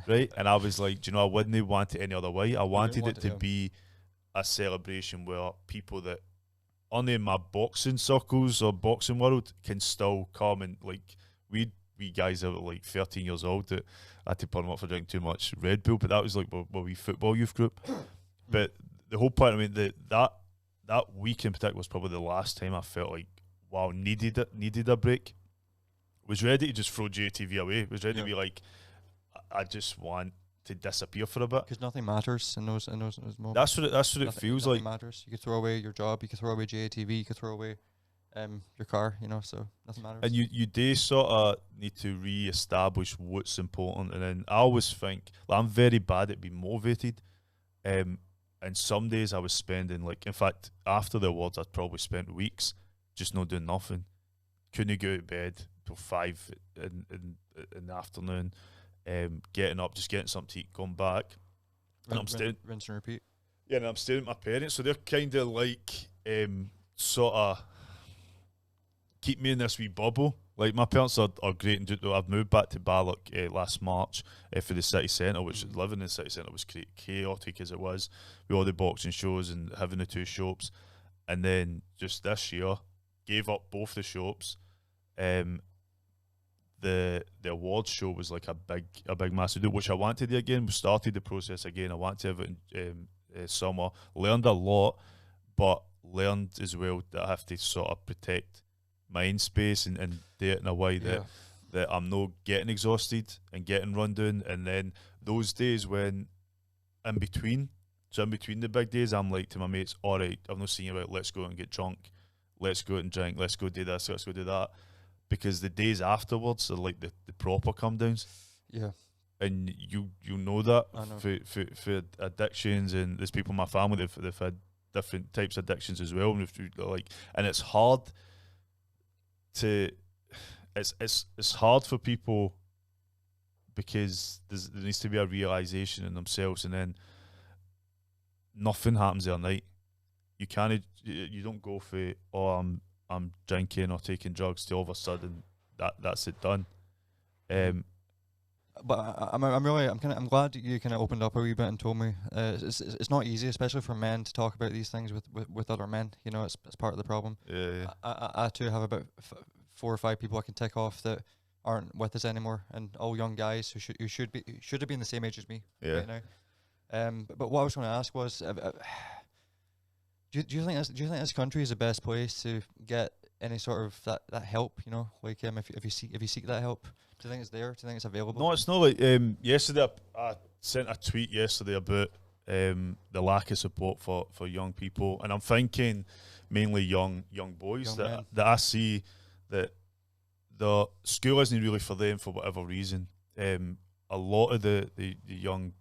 Right? And I was like, do you know, I wouldn't want it any other way. I wanted it to be a celebration where people that only in my boxing circles or boxing world can still come, and like we guys that were like 13 years old that I had to put them up for drinking too much Red Bull, but that was like my wee football youth group. But the whole point, I mean, that week in particular was probably the last time I felt like, wow, needed a break. Was ready to just throw JATV away. Was ready to be like, I just want to disappear for a bit, because nothing matters in those moments. That's what it feels like. Nothing matters. You could throw away your job, you could throw away JATV, you could throw away your car, you know, so nothing matters. And you do sort of need to re-establish what's important. And then I always think, like, I'm very bad at being motivated, and some days I was spending, like, in fact, after the awards I'd probably spent weeks just not doing nothing. Couldn't go to bed till 5 in the afternoon, getting up, just getting something to eat, going back, and I'm staying, rinse and repeat. Yeah, and I'm staying with my parents, so they're kind of like sort of keep me in this wee bubble. Like, my parents are great, and I've moved back to Ballock last March for the city centre, which living in the city centre was chaotic as it was, with all the boxing shows and having the 2 shops. And then just this year, gave up both the shops. The awards show was like a big massive deal, which I want to do again. We started the process again. I want to have it in summer. Learned a lot, but learned as well that I have to sort of protect my own space and do it in a way that I'm not getting exhausted and getting run down. And then those days when in between the big days, I'm like to my mates, all right, I've not seen you out, let's go out and get drunk, let's go out and drink, let's go do this, let's go do that. Because the days afterwards are like the proper come downs. Yeah. And you know that for addictions, and there's people in my family they've had different types of addictions as well, and it's hard to it's hard for people because there needs to be a realization in themselves, and then nothing happens overnight. You don't go for, oh, I'm drinking or taking drugs to all of a sudden that's it done. But I'm glad that you kind of opened up a wee bit and told me it's not easy, especially for men, to talk about these things with other men. You know, it's part of the problem. Yeah. I too have about 4 or 5 people I can tick off that aren't with us anymore, and all young guys who should have been the same age as me right now. But what I was going to ask was, do you think this country is the best place to get any sort of that help? You know, like if you seek that help, do you think it's there? Do you think it's available? No, it's not like yesterday. I sent a tweet yesterday about the lack of support for young people, and I'm thinking mainly young boys Young that I see that the school isn't really for them for whatever reason. A lot of the young,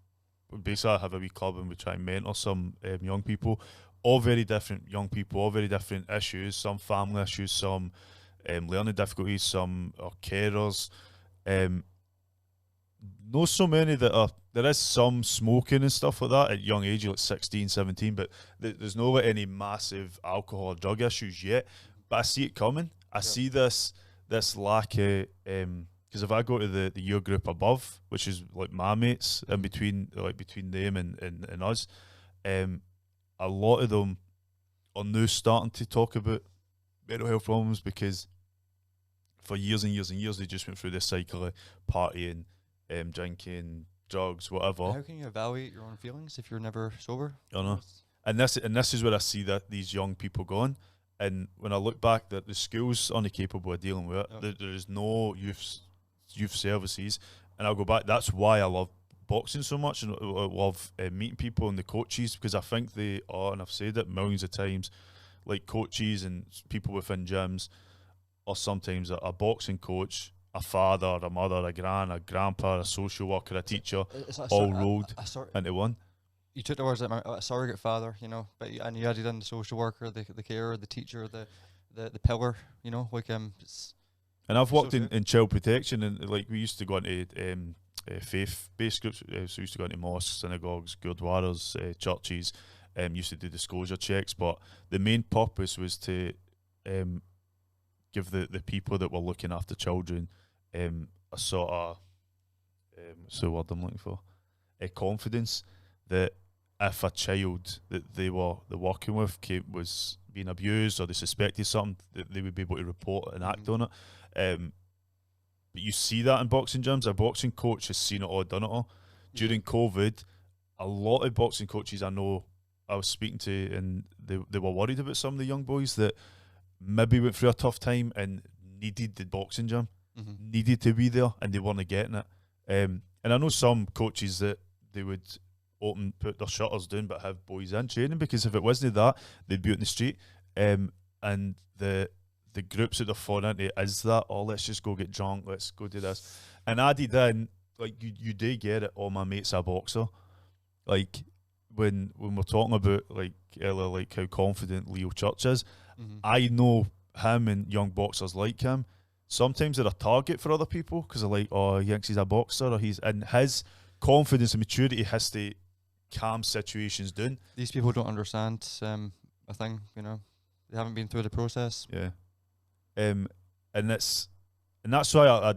basically I have a wee club and we try and mentor some young people, all very different young people, all very different issues, some family issues, some learning difficulties, some are carers. Not so many that are, there is some smoking and stuff like that at young age, like 16, 17, but there's no like any massive alcohol or drug issues yet. But I see it coming. I see this lack of, because if I go to the year group above, which is like my mates, in between them and us, a lot of them are now starting to talk about mental health problems because for years and years and years they just went through this cycle of partying, drinking, drugs, whatever. How can you evaluate your own feelings if you're never sober? I know. And this is where I see that these young people going. And when I look back, that the schools aren't capable of dealing with it. There is no youth services, and I'll go back. That's why I love boxing so much, and I love meeting people and the coaches, because I think they are, and I've said it millions of times, like coaches and people within gyms, or sometimes a boxing coach, a father, a mother, a grandpa, a social worker, a teacher, all rolled into one. You took the words out of my, a surrogate father, you know, and you added in the social worker, the carer, the teacher, the pillar, you know, like And I've worked in child protection, and like we used to go into faith-based groups, so we used to go into mosques, synagogues, gurdwaras, churches, used to do disclosure checks, but the main purpose was to give the people that were looking after children a sort of, what's the word I'm looking for, a confidence that if a child that they were working with was being abused or they suspected something, that they would be able to report and act on it. But you see that in boxing gyms. A boxing coach has seen it all, done it all. During COVID, a lot of boxing coaches I know I was speaking to, and they were worried about some of the young boys that maybe went through a tough time and needed the boxing gym, needed to be there, and they weren't getting it. And I know some coaches that they would put their shutters down but have boys in training, because if it wasn't that, they'd be out in the street. And the groups that they're falling into is that, oh, let's just go get drunk, let's go do this. And added in, like, you do get it, all my mates are a boxer. Like, when we're talking about, like, earlier, like, how confident Leo Church is, I know him and young boxers like him, sometimes they're a target for other people, because they're like, oh, he thinks he's a boxer, or and his confidence and maturity has to calm situations down. These people don't understand a thing, you know. They haven't been through the process. Yeah. And that's why I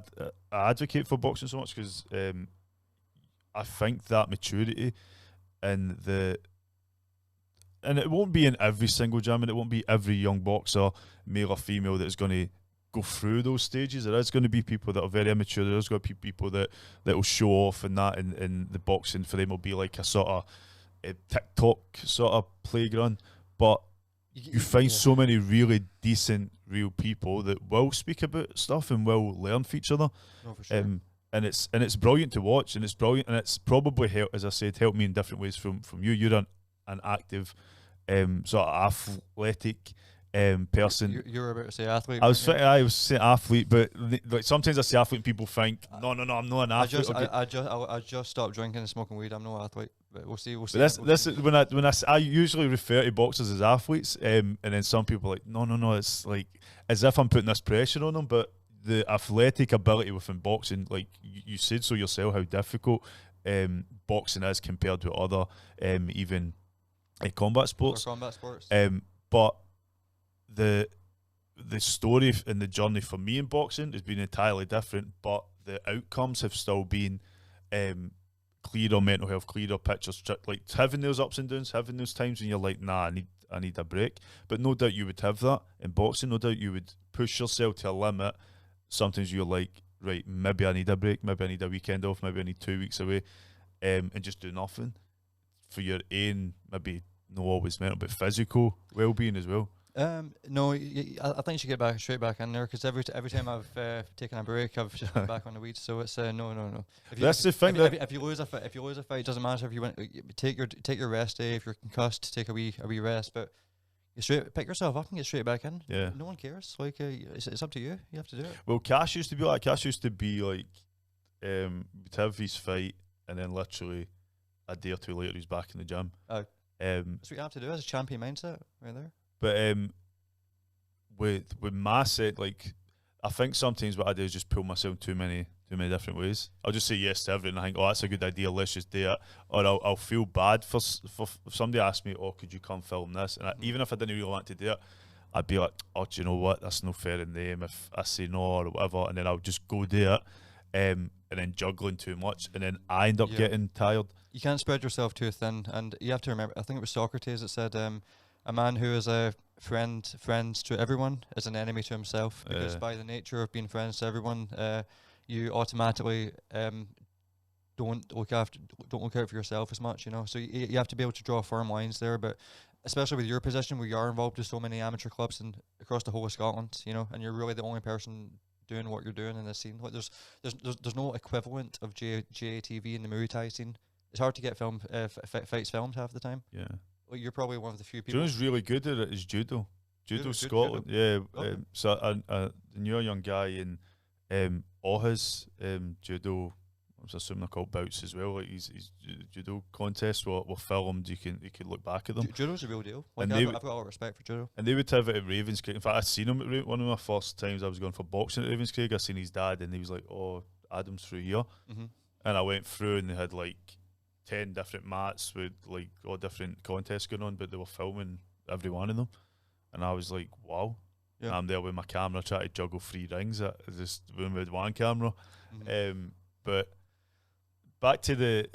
advocate for boxing so much, because I think that maturity and it won't be in every single gym, and it won't be every young boxer, male or female, that is going to go through those stages. There is going to be people that are very immature. There's going to be people that will show off, and that in the boxing for them will be like a sort of a TikTok sort of playground. But you find so many really decent, real people that will speak about stuff and will learn from each other. No, for sure. And it's brilliant to watch, and it's brilliant, and it's probably helped, as I said, helped me in different ways from you. You're an active, sort of athletic person. You're about to say athlete. I was saying athlete, but like sometimes I say athlete and people think, no, I'm not an athlete. I just stopped drinking and smoking weed. I'm no athlete, but we'll see. This is when I usually refer to boxers as athletes, and then some people are like, no, it's like as if I'm putting this pressure on them. But the athletic ability within boxing, like you said so yourself, how difficult boxing is compared to other even combat sports. But the story and the journey for me in boxing has been entirely different, but the outcomes have still been clear on mental health, clear on pictures, like having those ups and downs, having those times when you're like, nah, I need a break. But no doubt you would have that in boxing. No doubt you would push yourself to a limit. Sometimes you're like, right, maybe I need a break, maybe I need a weekend off, maybe I need 2 weeks away, and just do nothing for your own, maybe not always mental, but physical well-being as well. No, I think you should get straight back in there, because every time I've taken a break, I've just been back on the weeds. So it's no. That's the thing. If you lose a fight, it doesn't matter if you win. Take your rest day. If you're concussed, take a wee rest. But you pick yourself up and get straight back in. Yeah. No one cares. Like it's up to you. You have to do it. Well, Cash used to be like we'd have his fight, and then literally a day or two later he's back in the gym. That's what you have to do as a champion mindset, right there. But with my set, like, I think sometimes what I do is just pull myself too many different ways. I'll just say yes to everything. I think, oh, that's a good idea, let's just do it. Or I'll feel bad for if somebody asks me, oh, could you come film this? And even if I didn't really want to do it, I'd be like, oh, do you know what? That's no fair in them if I say no or whatever. And then I'll just go do it. And then juggling too much, and then I end up getting tired. You can't spread yourself too thin, and you have to remember, I think it was Socrates that said, a man who is a friends to everyone is an enemy to himself, because by the nature of being friends to everyone, you automatically don't look out for yourself as much, you know. So you have to be able to draw firm lines there, but especially with your position where you are involved with so many amateur clubs and across the whole of Scotland, you know, and you're really the only person doing what you're doing in this scene. Like there's no equivalent of JATV in the Muay Thai scene. It's hard to get fights filmed half the time. Yeah. Well, you're probably one of the few people. Do you know who's really good at it is judo. Judo Scotland. Yeah. Okay. So I knew a young guy in all his judo, I was assuming they're called bouts as well. Like his judo contests were filmed. You can look back at them. Judo's a real deal. Like, And I've got a lot of respect for judo. And they would have it at Ravenscraig. In fact, I seen him at one of my first times I was going for boxing at Ravenscraig. I seen his dad, and he was like, "Oh, Adam's through here," and I went through, and they had like 10 different mats with like all different contests going on, but they were filming every one of them, and I was like, "Wow." Yeah. I'm there with my camera trying to juggle 3 rings at just with one camera. But back to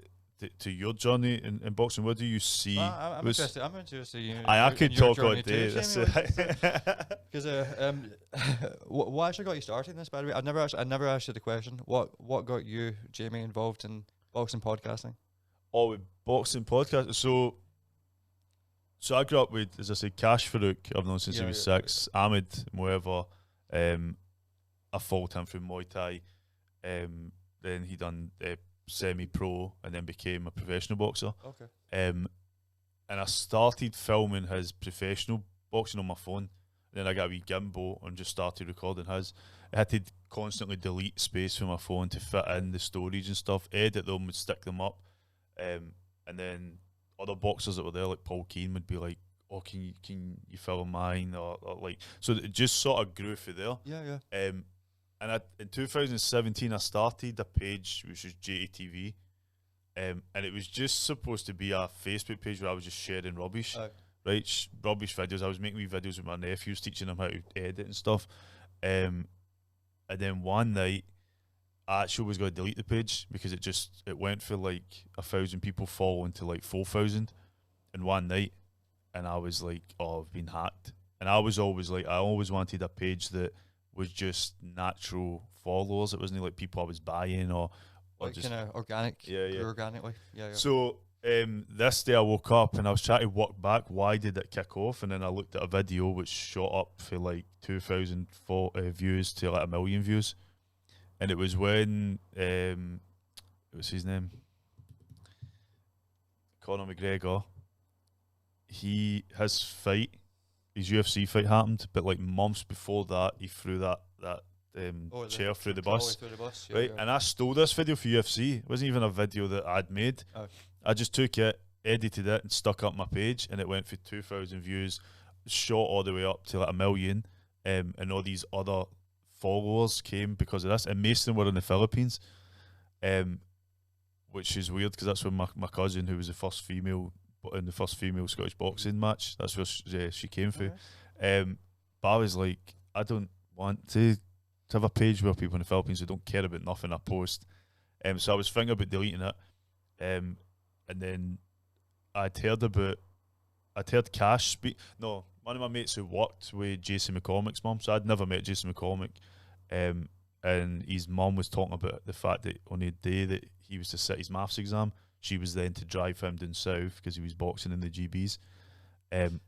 your journey in boxing, what do you see? I'm interested. I'm interested. I could talk all day. Because what actually got you started in this? By the way, I never asked you the question. What got you, Jamie, involved in boxing podcasting? Oh, with boxing podcast. So I grew up with, as I said, Cash Farouk. I've known since he was 6. Ahmed Moever, I followed him through Muay Thai. Then he done semi-pro and then became a professional boxer. Okay. And I started filming his professional boxing on my phone. And then I got a wee gimbal and just started recording his. I had to constantly delete space from my phone to fit in the stories and stuff, edit them, would stick them up. And then other boxers that were there, like Paul Keane, would be like, "Oh, can you film mine?" Or like, so it just sort of grew through there. Yeah. And in 2017, I started a page which was JATV, and it was just supposed to be a Facebook page where I was just sharing rubbish, rubbish videos. I was making wee videos with my nephews, teaching them how to edit and stuff. And then one night, I actually was going to delete the page because it went for like 1,000 people following to like 4,000 in one night, and I was like, "Oh, I've been hacked." And I was always like, I always wanted a page that was just natural followers. It wasn't like people I was buying or like just kind of organic, organically. Yeah. So this day I woke up and I was trying to work back. Why did it kick off? And then I looked at a video which shot up for like 2,000 views to like 1 million views. And it was when, what's his name? Conor McGregor. His fight, his UFC fight happened, but like months before that, he threw that chair through the bus. Right? Yeah. And I stole this video for UFC. It wasn't even a video that I'd made. Oh. I just took it, edited it, and stuck up my page, and it went for 2,000 views, shot all the way up to like 1 million, and all these other followers came because of this, and most of them were in the Philippines, which is weird because that's where my cousin, who was the first female in the first female Scottish boxing match, that's where she came from. But I was like, I don't want to to have a page where people in the Philippines who don't care about nothing I post. So I was thinking about deleting it. And then I'd heard Cash speak. No, one of my mates who worked with Jason McCormick's mum, so I'd never met Jason McCormick. And his mum was talking about the fact that on the day that he was to sit his maths exam, she was then to drive him down south because he was boxing in the GBs.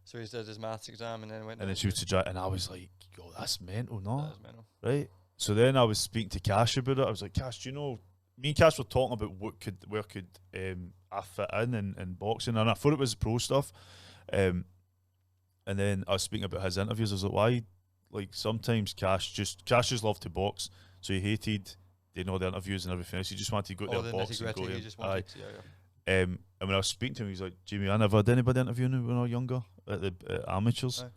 So he did his maths exam and then went. And then she was to drive, and I was like, "Yo, that's mental, no?" That is mental. Right. So then I was speaking to Cash about it. I was like, "Cash, do you know?" Me and Cash were talking about where could I fit in boxing, and I thought it was pro stuff. And then I was speaking about his interviews. I was like, "Why?" Like sometimes Cash just loved to box, so he hated doing all the interviews and everything else. He just wanted to go to box and go in. And when I was speaking to him, he was like, "Jimmy, I never had anybody interviewing me when I was younger at the amateurs." Aye.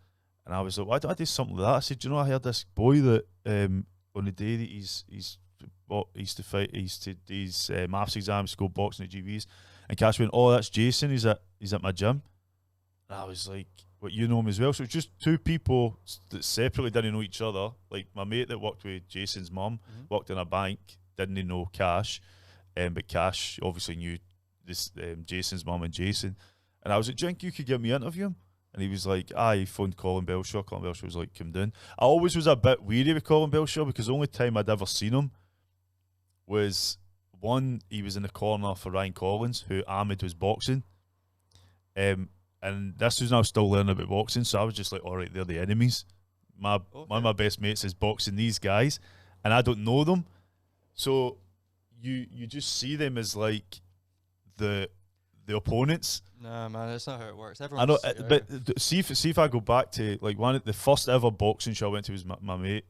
And I was like, "Why don't I do something like that?" I said, "You know, I heard this boy that on the day that he used to fight, he used to do his maths exams, go boxing at GVs." And Cash went, "Oh, that's Jason. He's at my gym." And I was like, "What, you know him as well?" So it's just two people that separately didn't know each other. Like my mate that worked with Jason's mum worked in a bank, didn't know Cash, but Cash obviously knew this Jason's mum and Jason. And I was like, "Do you think you could get me an interview?" And he was like, "He phoned Colin Belshaw. Colin Belshaw was like, 'Come down.'" I always was a bit weary with Colin Belshaw because the only time I'd ever seen him was one, he was in the corner for Ryan Collins, who Ahmed was boxing. And this was when I was still learning about boxing, so I was just like, all right, they're the enemies. One of my best mates is boxing these guys, and I don't know them. So you just see them as like the opponents. Nah, man, that's not how it works. I know, but see if I go back to like the first ever boxing show I went to was my mate.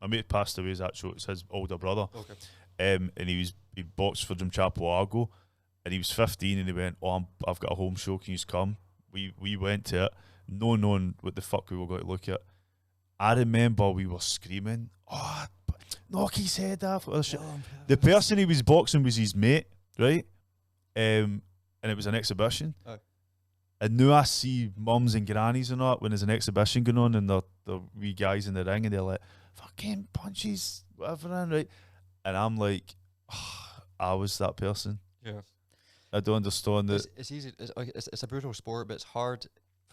My mate passed away. It's his older brother. Okay. And he boxed for Jim Chapo Argo, and he was 15, and he went, "Oh, I've got a home show. Can you come?" We went to it, no knowing what the fuck we were going to look at. I remember we were screaming, "Oh, knock his head off!" The person he was boxing was his mate, right? And it was an exhibition. Oh. And now I see mums and grannies and all when there's an exhibition going on, and the wee guys in the ring, and they're like, "Fucking punches, whatever," right? And I'm like, I was that person. Yeah. I don't understand that. It's easy. It's a brutal sport, but it's hard.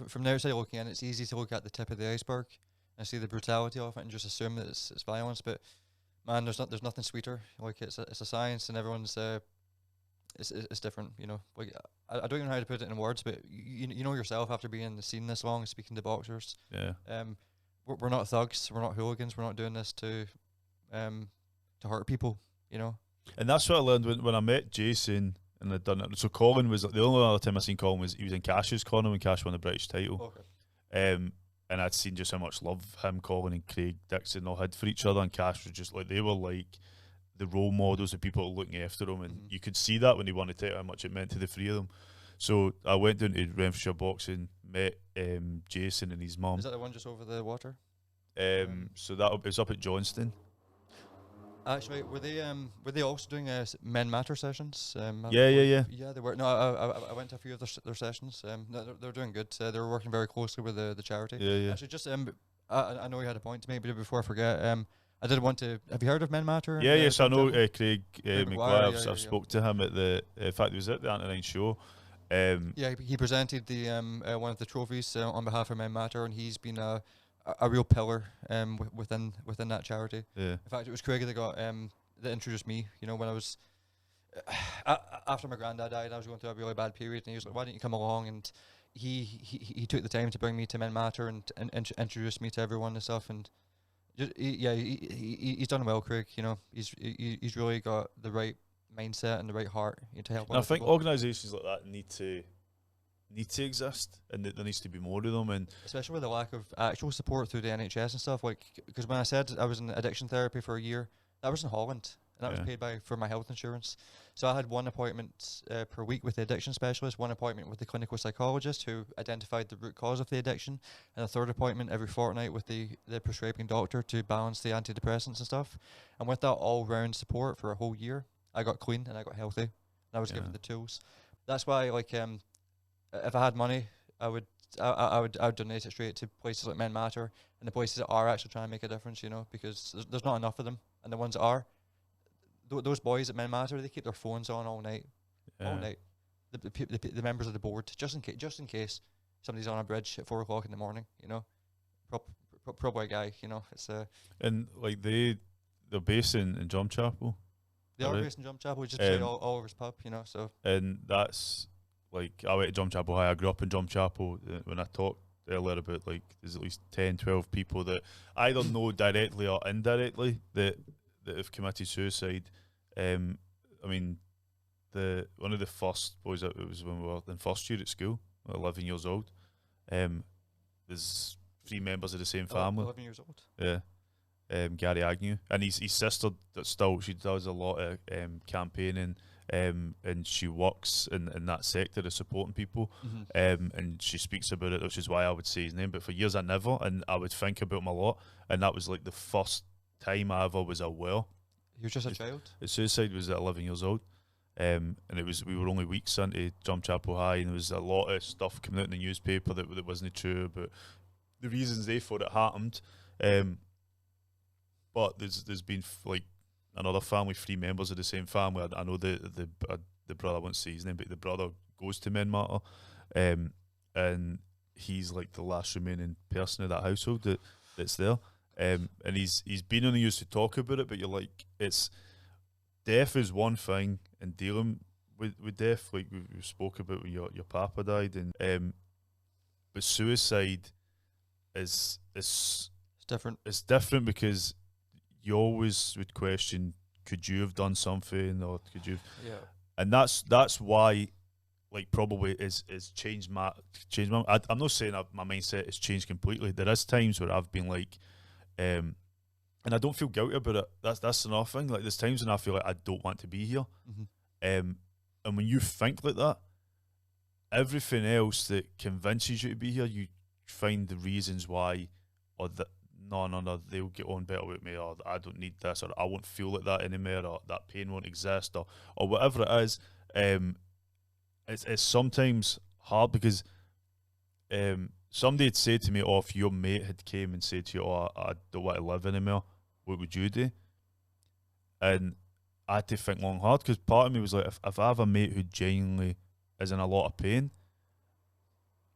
From the outside looking in, it's easy to look at the tip of the iceberg and see the brutality of it and just assume that it's violence. But man, there's nothing sweeter. Like it's a science, and everyone's it's different. You know, like I don't even know how to put it in words, but you know yourself after being in the scene this long, speaking to boxers. Yeah. We're not thugs. We're not hooligans. We're not doing this to hurt people. You know. And that's what I learned when I met Jason. And I'd done it. So Colin was the only other time I seen Colin was he was in Cash's corner when Cash won the British title. Okay. And I'd seen just how much love him, Colin, and Craig Dixon all had for each other. And Cash was just like, they were like the role models of people looking after him, and you could see that when he won the title how much it meant to the three of them. So I went down to Renfrewshire Boxing, met Jason and his mum. Is that the one just over the water? So that it was up at Johnston. Actually, were they also doing Men Matter sessions? Yeah. Yeah, they were. No, I went to a few of their sessions. They're doing good. They were working very closely with the charity. Yeah. Actually, just I know you had a point to make, but before I forget, I did want to. Have you heard of Men Matter? Yeah, yes, I know Craig McGuire. Yeah, I've spoke to him at the. In fact, he was at the Antonine show. Yeah, he presented the one of the trophies on behalf of Men Matter, and he's been a real pillar within that charity. Yeah. In fact, it was Craig that introduced me. You know, when I was after my granddad died, I was going through a really bad period, and he was like, "Why don't you come along?" And he took the time to bring me to Men Matter and introduce me to everyone and stuff. And he's done well, Craig. You know, he's really got the right mindset and the right heart to help. And I think organisations like that need to exist, and there needs to be more of them, and especially with the lack of actual support through the NHS and stuff. Like, because when I said I was in addiction therapy for a year, that was in Holland, and that was paid for my health insurance. So I had one appointment per week with the addiction specialist, one appointment with the clinical psychologist who identified the root cause of the addiction, and a third appointment every fortnight with the prescribing doctor to balance the antidepressants and stuff. And with that all-round support for a whole year, I got clean and I got healthy, and I was given the tools. That's why, like, if I had money, I would I would donate it straight to places like Men Matter and the places that are actually trying to make a difference, you know, because there's not enough of them, and the ones that are, those boys at Men Matter, they keep their phones on all night, all night. The members of the board, just in case somebody's on a bridge at 4 o'clock in the morning, you know, pro boy guy, you know, it's And like they're based in Drumchapel. they are based in Drumchapel. We just play all over his pub, you know, so. And that's like, I went to Drumchapel High. I grew up in Drumchapel. When I talked earlier about like there's at least 10, 12 people that either know directly or indirectly that have committed suicide. I mean, one of the first boys, it was when we were in first year at school, 11 years old. There's 3 members of the same family. 11 years old. Yeah. Gary Agnew, and his sister that still, she does a lot of campaigning, and she works in that sector of supporting people, and she speaks about it, which is why I would say his name. But for years I never, and I would think about him a lot, and that was like the first time I ever was aware. He was just a child. His suicide was at 11 years old, and we were only weeks into Drumchapel High, and there was a lot of stuff coming out in the newspaper that wasn't true about the reasons they thought it happened. But there's been like another family, 3 members of the same family. I know the brother, I won't say his name, but the brother goes to Men Matter, and he's like the last remaining person of that household that's there. And he's been on the news to talk about it, but you're like, it's death is one thing, and dealing with death, like we spoke about when your papa died, and but suicide is It's different. It's different because you always would question, could you have done something, or could you? Yeah. And that's why, like, probably is changed my. I'm not saying my mindset has changed completely. There is times where I've been like, and I don't feel guilty about it. That's another thing. Like, there's times when I feel like I don't want to be here. And when you think like that, everything else that convinces you to be here, you find the reasons why, or that no, they'll get on better with me, or I don't need this, or I won't feel like that anymore, or that pain won't exist, or whatever it is. It's sometimes hard because somebody had said to me, oh, if your mate had came and said to you, oh, I don't want to live anymore, what would you do? And I had to think long hard, because part of me was like, if I have a mate who genuinely is in a lot of pain,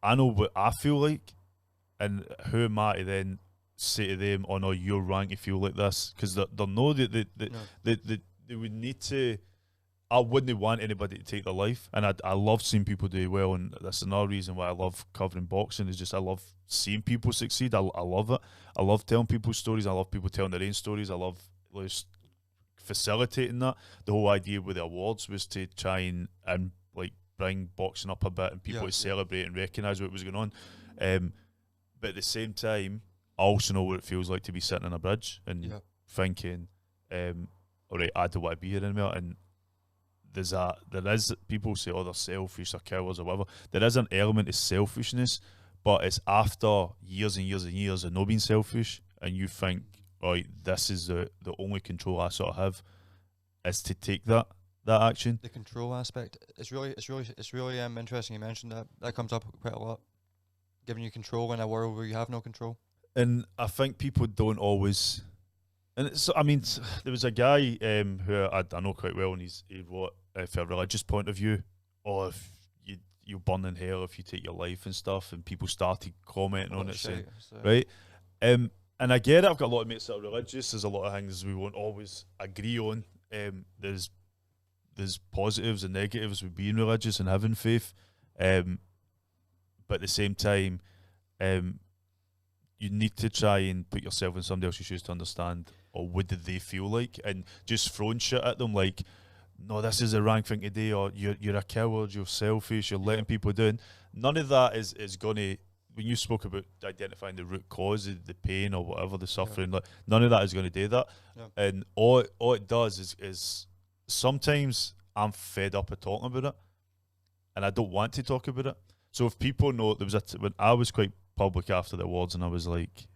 I know what I feel like, and who am I to then say to them, oh no, you're wrong to feel like this? Because they know that they would need to. I wouldn't want anybody to take their life, and I love seeing people do well, and that's another reason why I love covering boxing, is just I love seeing people succeed. I love it. I love telling people stories. I love people telling their own stories. I love just facilitating that. The whole idea with the awards was to try and like bring boxing up a bit, and people to celebrate and recognise what was going on. But at the same time, I also know what it feels like to be sitting on a bridge and thinking, all right, I don't want to be here anymore. And there is people say, oh, they're selfish or cowards or whatever. There is an element of selfishness, but it's after years and years and years of not being selfish, and you think, right, this is the only control I sort of have, is to take that action. The control aspect, it's really interesting you mentioned that. That comes up quite a lot. Giving you control in a world where you have no control. And I think people don't always. And I mean, there was a guy who I know quite well, and he wrote, from a religious point of view, or if you burn in hell if you take your life and stuff, and people started commenting on it, saying, right? And I get it. I've got a lot of mates that are religious. There's a lot of things we won't always agree on. There's positives and negatives with being religious and having faith. But at the same time, you need to try and put yourself in somebody else's shoes to understand, or what did they feel like, and just throwing shit at them like, no, this is the wrong thing to do, or you're a coward, you're selfish, you're letting people down. None of that is going to, when you spoke about identifying the root cause of the pain or whatever, the suffering, like, none of that is going to do that. And all it does is sometimes I'm fed up of talking about it, and I don't want to talk about it. So if people know, there was when I was quite public after the awards, and I was like,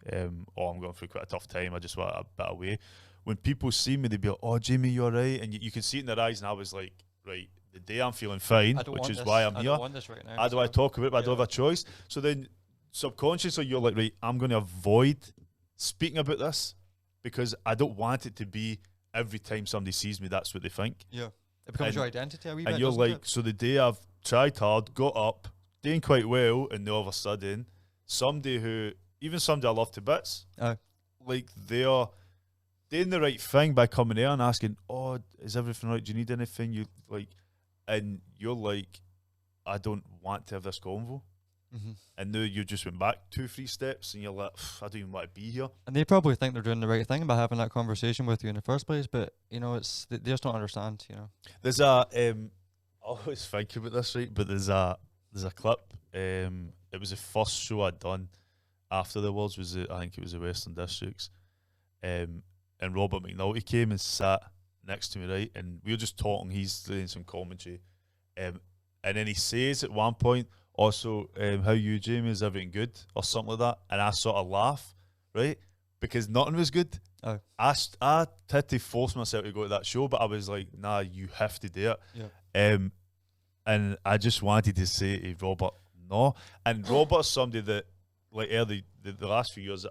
oh, I'm going through quite a tough time, I just want a bit away. When people see me, they'd be like, oh, Jamie, you're right, and you can see it in their eyes, and I was like, right, the day I'm feeling fine, which is why I'm I here. don't want this right now. How do I talk about it? But I don't have a choice. So then subconsciously you're like, right, I'm going to avoid speaking about this because I don't want it to be every time somebody sees me, that's what they think. Yeah. It becomes your identity a wee bit, and you're doesn't like, it? so the day I've tried hard, got up, doing quite well, and then all of a sudden, somebody I love to bits, like they're doing the right thing by coming there and asking, oh, is everything right? Do you need anything? You like, and you're like, I don't want to have this convo. And now you just went back 2-3 steps and you're like, I don't even want to be here. And they probably think they're doing the right thing by having that conversation with you in the first place, but you know, they just don't understand. You know, there's a I always think about this, right? But there's a clip. It was the first show I'd done after the awards. I think it was the Western Districts. And Robert McNulty came and sat next to me, right? And we were just talking. He's doing some commentary, and then he says at one point, also, how you, Jamie, is everything good? Or something like that. And I sort of laugh, right? Because nothing was good. Oh. I had to force myself to go to that show, but I was like, nah, you have to do it. Yeah. And I just wanted to say to Robert, no. And Robert's somebody that, like, early, the last few years,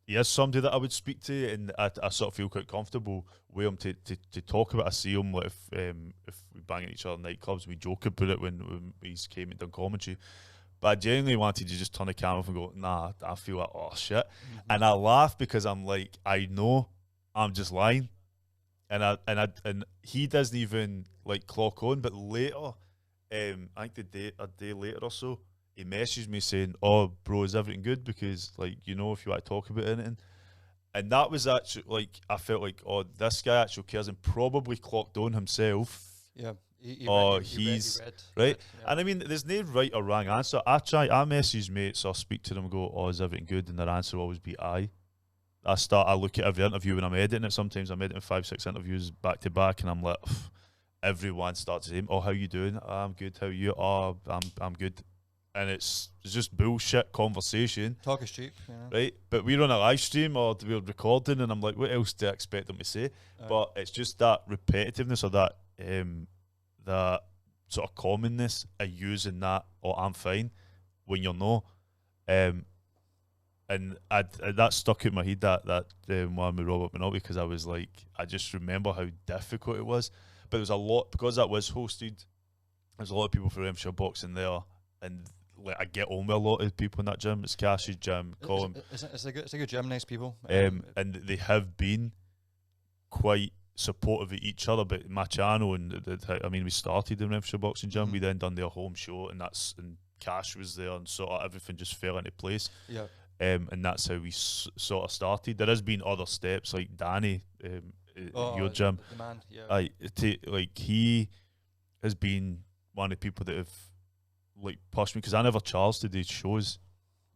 he is somebody that I would speak to, and I sort of feel quite comfortable with him to talk about. I see him, like, if we bang at each other in nightclubs, we joke about it when he's came and done commentary. But I genuinely wanted to just turn the camera off and go, nah, I feel like, oh shit. And I laugh because I'm like, I know I'm just lying. And he doesn't even like clock on, but later, I think a day later or so, he messaged me saying, oh bro, is everything good? Because, like, you know, if you want to talk about anything. And that was actually, like, I felt like, oh, this guy actually cares, and probably clocked on himself. Yeah. He's read, right. Yeah. And I mean, there's no right or wrong answer. I message mates or speak to them and go, oh, is everything good? And their answer will always be aye. I look at every interview when I'm editing it. Sometimes I'm editing 5-6 interviews back to back, and I'm like, everyone starts saying, oh, how you doing? Oh, I'm good. How are you? Oh, I'm good. And it's just bullshit conversation. Talk is cheap, you know? Right? But we're on a live stream or we're recording, and I'm like, what else do I expect them to say? But it's just that repetitiveness or that that sort of commonness of using that, or I'm fine, when you're not. And that stuck in my head, that one with Robert Minotti, because I was like, I just remember how difficult it was. But there was a lot, because that was hosted, there's a lot of people from Renfrewshire Boxing there, and like, I get on with a lot of people in that gym. It's Cash's gym, Colin. It's a good gym, nice people. And they have been quite supportive of each other. But my channel, and I mean, we started in Renfrewshire Boxing Gym. We then done their home show, and Cash was there, and sort of everything just fell into place. Yeah. And that's how we sort of started. There has been other steps, like Danny, your gym. The man, yeah. Like, he has been one of the people that have, like, pushed me, because I never charged to do shows.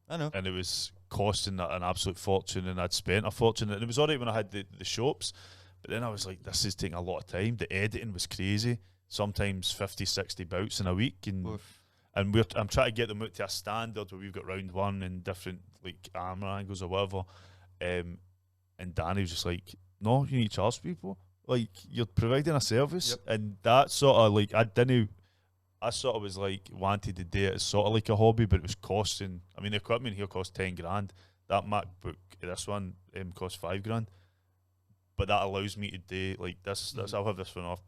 I know. And it was costing an absolute fortune, and I'd spent a fortune. And it was all right when I had the shops, but then I was like, this is taking a lot of time. The editing was crazy. Sometimes 50, 60 bouts in a week. And Oof. I'm trying to get them out to a standard where we've got round one and different, like, camera angles or whatever. And Danny was just like, no, you need to charge people. Like, you're providing a service. Yep. And that sort of, like, I sort of was like, wanted to do it as sort of like a hobby, but it was costing, I mean, the equipment here cost 10 grand. That MacBook, this one, cost 5 grand. But that allows me to do, like, this I'll have this for another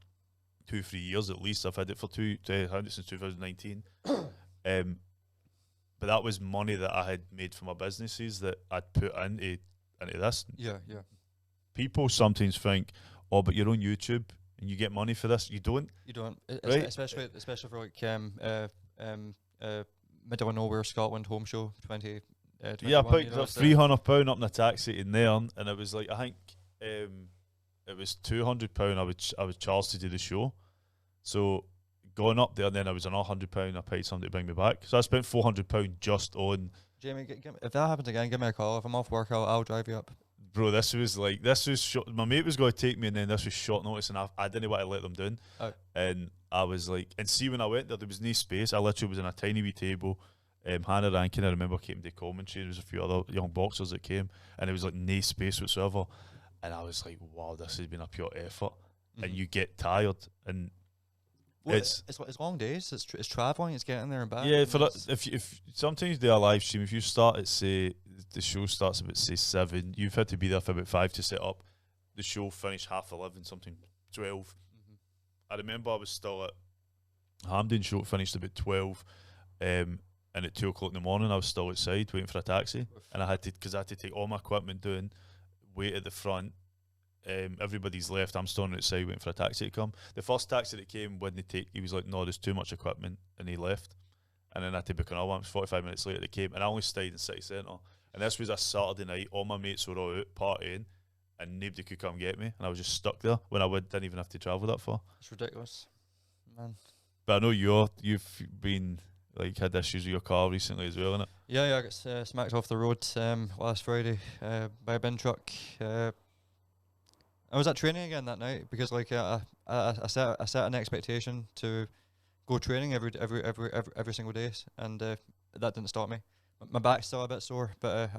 2-3 years at least. I've had it for since 2019. But that was money that I had made for my businesses that I'd put into this. Yeah. People sometimes think, oh, but you're on YouTube and you get money for this. You don't. You don't, Right? especially for like middle of nowhere Scotland home show 20. Yeah, I 21, picked up £300 up in a taxi in there, and it was like, I think it was £200 I was charged to do the show. So going up there, and then I was on £100. I paid somebody to bring me back. So I spent £400 just on. Jamie, if that happens again, give me a call. If I'm off work, I'll drive you up. Bro, this was short. My mate was going to take me, and then this was short notice, and I didn't want to let them down. Oh. And I was like, and see, when I went there was no space. I literally was in a tiny wee table. Hannah Rankin, I remember, came to commentary. There was a few other young boxers that came, and it was like no space whatsoever. And I was like, wow, this has been a pure effort. and you get tired, and well, it's it's long days. It's traveling. It's getting there and back. yeah. and For that, it's- if sometimes do a live stream, if you start at say the show starts about say 7, you've had to be there for about 5 to set up. The show finished 11:30, something 12. I remember I was still at Hampden show, finished about 12, and at 2 o'clock in the morning I was still outside waiting for a taxi, and I had to take all my equipment down, wait at the front. Everybody's left. I'm standing outside waiting for a taxi to come. The first taxi that came, he was like, "No, there's too much equipment," and he left. And then I had to book another one. 45 minutes later they came, and I only stayed in city centre. And this was a Saturday night. All my mates were all out partying, and nobody could come get me, and I was just stuck there when I didn't even have to travel that far. It's ridiculous, man. But I know you've been like had issues with your car recently as well, innit? Yeah, I got smacked off the road last Friday by a bin truck. I was at training again that night because like I set an expectation to go training every single day, and that didn't stop me. My back's still a bit sore, but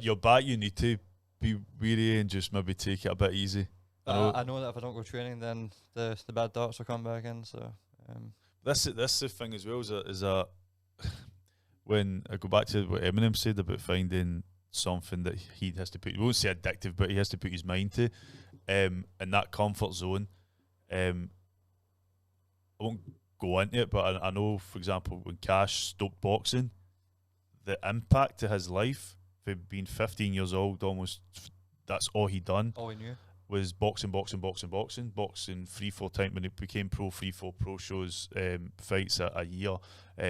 Your back, you need to be weary and just maybe take it a bit easy. I know that if I don't go training, then the bad thoughts will come back in. So that's the thing as well. Is that when I go back to what Eminem said about finding something that he has to put, we won't say addictive, but he has to put his mind to, and that comfort zone. I won't go into it, but I know, for example, when Cash stopped boxing, the impact to his life for being 15 years old, almost that's all he done. all he knew Was boxing 3-4 times when it became pro, 3-4 pro shows, fights a year,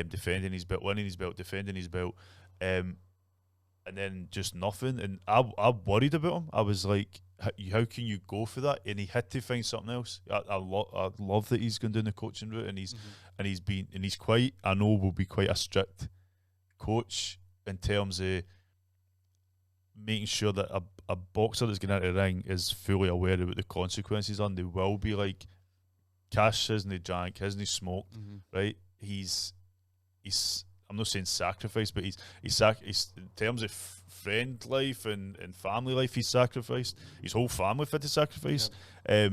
defending his belt, winning his belt, defending his belt, and then just nothing. And I worried about him. I was like, how can you go for that? And he had to find something else. I love that he's going down the coaching route, and he's quite, I know will be quite a strict coach in terms of making sure that a boxer that's going into the ring is fully aware of what the consequences are. And they will be like, Cash hasn't drank, hasn't smoked, right? He's I'm not saying sacrifice, but he's in terms of friend life and family life, he's sacrificed. His whole family had to sacrifice. Yeah.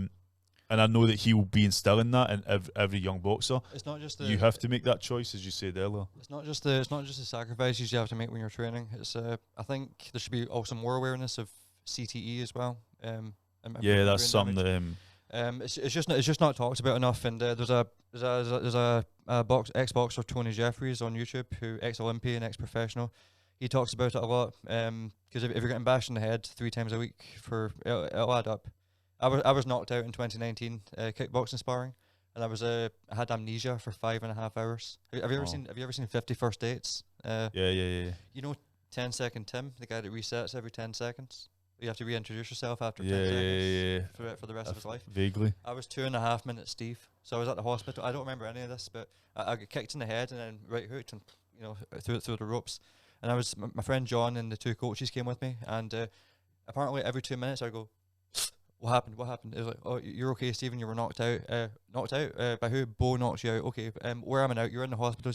And I know that he will be instilling that in every young boxer. It's not just you have to make that choice, as you said earlier. It's not just the sacrifices you have to make when you're training. It's I think there should be also more awareness of CTE as well. Yeah, that's something that it's just not talked about enough. And there's a ex-boxer, Tony Jeffries, on YouTube, who ex-Olympian, ex-professional. He talks about it a lot because if you're getting bashed in the head 3 times a week, it'll add up. I was knocked out in 2019 kickboxing sparring, and I had amnesia for 5.5 hours. Have you ever seen 50 First Dates? Yeah. You know 10-second Tim, the guy that resets every 10 seconds. You have to reintroduce yourself after 10 seconds for the rest of his life. Vaguely. I was 2.5 minutes Steve, so I was at the hospital. I don't remember any of this, but I got kicked in the head and then right hooked and through the ropes. And my friend John and the 2 coaches came with me, and apparently every 2 minutes I go, What happened? It was like, oh, you're okay, Stephen. You were knocked out. Knocked out by who? Bo knocked you out. Okay. Where am I now? You're in the hospital.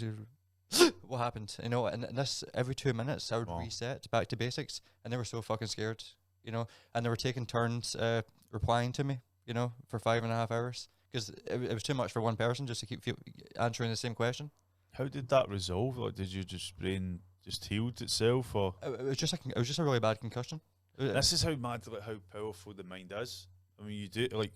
What happened? And this every 2 minutes I would reset back to basics, and they were so fucking scared, and they were taking turns replying to me, for 5.5 hours because it was too much for one person just to keep answering the same question. How did that resolve? Like, did your brain just healed itself, or it was just a really bad concussion. This is how mad, like, how powerful the mind is. I mean, you do, like,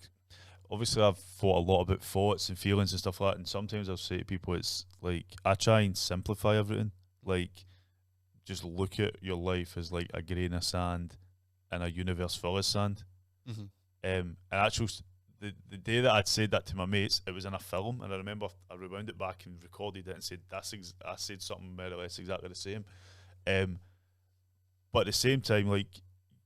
obviously I've thought a lot about thoughts and feelings and stuff like that, and sometimes I'll say to people, it's like, I try and simplify everything. Like, just look at your life as like a grain of sand in a universe full of sand. And actually, the day that I'd said that to my mates, it was in a film, and I remember I rewound it back and recorded it and said, I said something more or less exactly the same. But at the same time, like,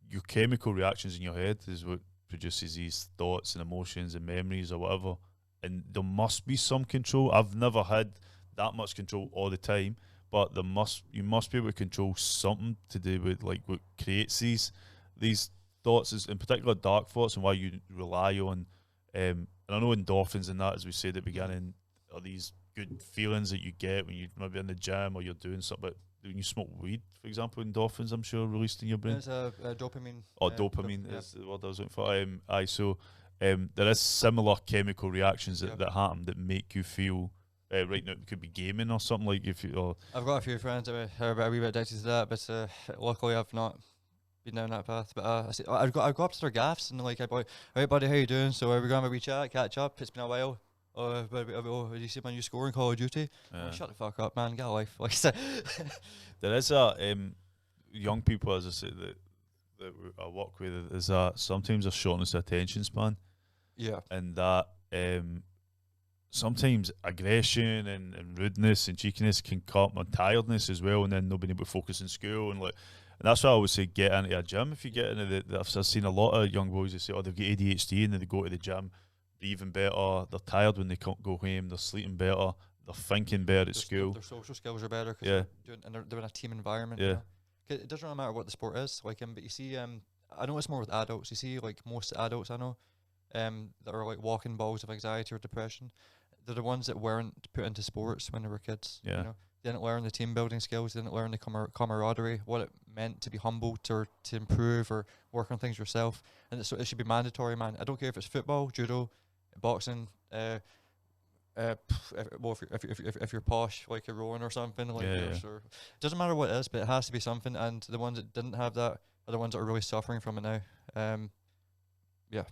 your chemical reactions in your head is what produces these thoughts and emotions and memories or whatever. And there must be some control. I've never had that much control all the time, but you must be able to control something to do with like what creates these thoughts, is in particular dark thoughts, and why you rely on. And I know endorphins and that, as we said at the beginning, are these good feelings that you get when you maybe in the gym or you're doing something. But when you smoke weed, for example, endorphins, I'm sure, released in your brain. It's dopamine. Dopamine is the word I was looking for. So there is similar chemical reactions Yeah. that happen that make you feel. Right now, it could be gaming or something like if you. Or I've got a few friends that are a wee bit addicted to that, but luckily I've not been down that path. But I'd go up to their gaffs and like, I'd be like, "Hey buddy, how you doing? So we're going to have a wee chat, catch up. It's been a while. Did you see my new score in Call of Duty? Like, shut the fuck up, man. Get a life." Like, there is a young people, as I say, that I work with. Is sometimes a shortness of attention span. Yeah. And that sometimes aggression and rudeness and cheekiness can come on tiredness as well, and then not being able to focus in school and that's why I always say get into a gym. If you get into I've seen a lot of young boys that say, oh, they've got ADHD and then they go to the gym, they're even better, they're tired when they can't go home, they're sleeping better, they're thinking better at school. Their social skills are better because they're in a team environment. Yeah. You know? It doesn't really matter what the sport is, like, but you see, I know it's more with adults. You see, like, most adults I know, that are like walking balls of anxiety or depression, they're the ones that weren't put into sports when they were kids. Yeah. You know, they didn't learn the team building skills. They didn't learn the camaraderie, what it meant to be humble, to improve or work on things yourself. And so it should be mandatory, man. I don't care if it's football, judo, boxing. If you're posh, like a rowing or something, like or it doesn't matter what it is, but it has to be something. And the ones that didn't have that are the ones that are really suffering from it now. Yeah.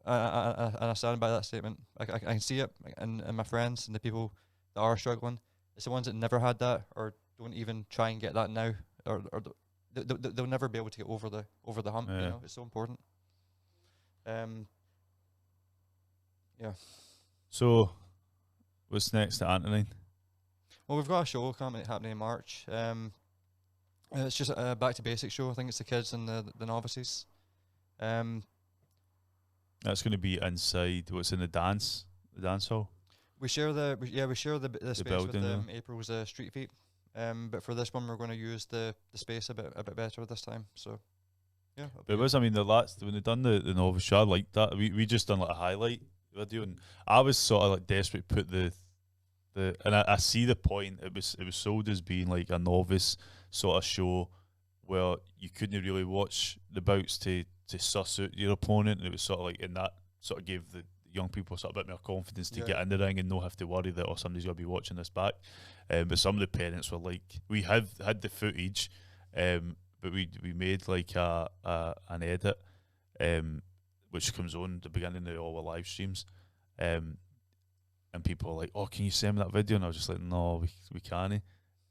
And I stand by that statement. I can see it in my friends and the people that are struggling. It's the ones that never had that or don't even try and get that now, or they'll never be able to get over the hump. You know, it's so important. Yeah. So, what's next at Antonine? Well, we've got a show happening in March. It's just a back to basics show. I think it's the kids and the novices. That's going to be inside. What's in the dance hall? We share the space building, with April's Street Feet. But for this one, we're going to use the space a bit better this time. So, yeah. But it was, I mean, when they done the novice show, I liked that. We just done like a highlight video, and I was sort of like desperate to put the and I see the point. It was sold as being like a novice sort of show where you couldn't really watch the bouts to suss out your opponent, and it was sort of like, and that sort of gave the young people sort of a bit more confidence to get in the ring and not have to worry that somebody's going to be watching this back. But some of the parents were like, we had the footage, but we made like an edit, which comes on at the beginning of all our live streams, and people were like, oh, can you send me that video? And I was just like, no, we can't.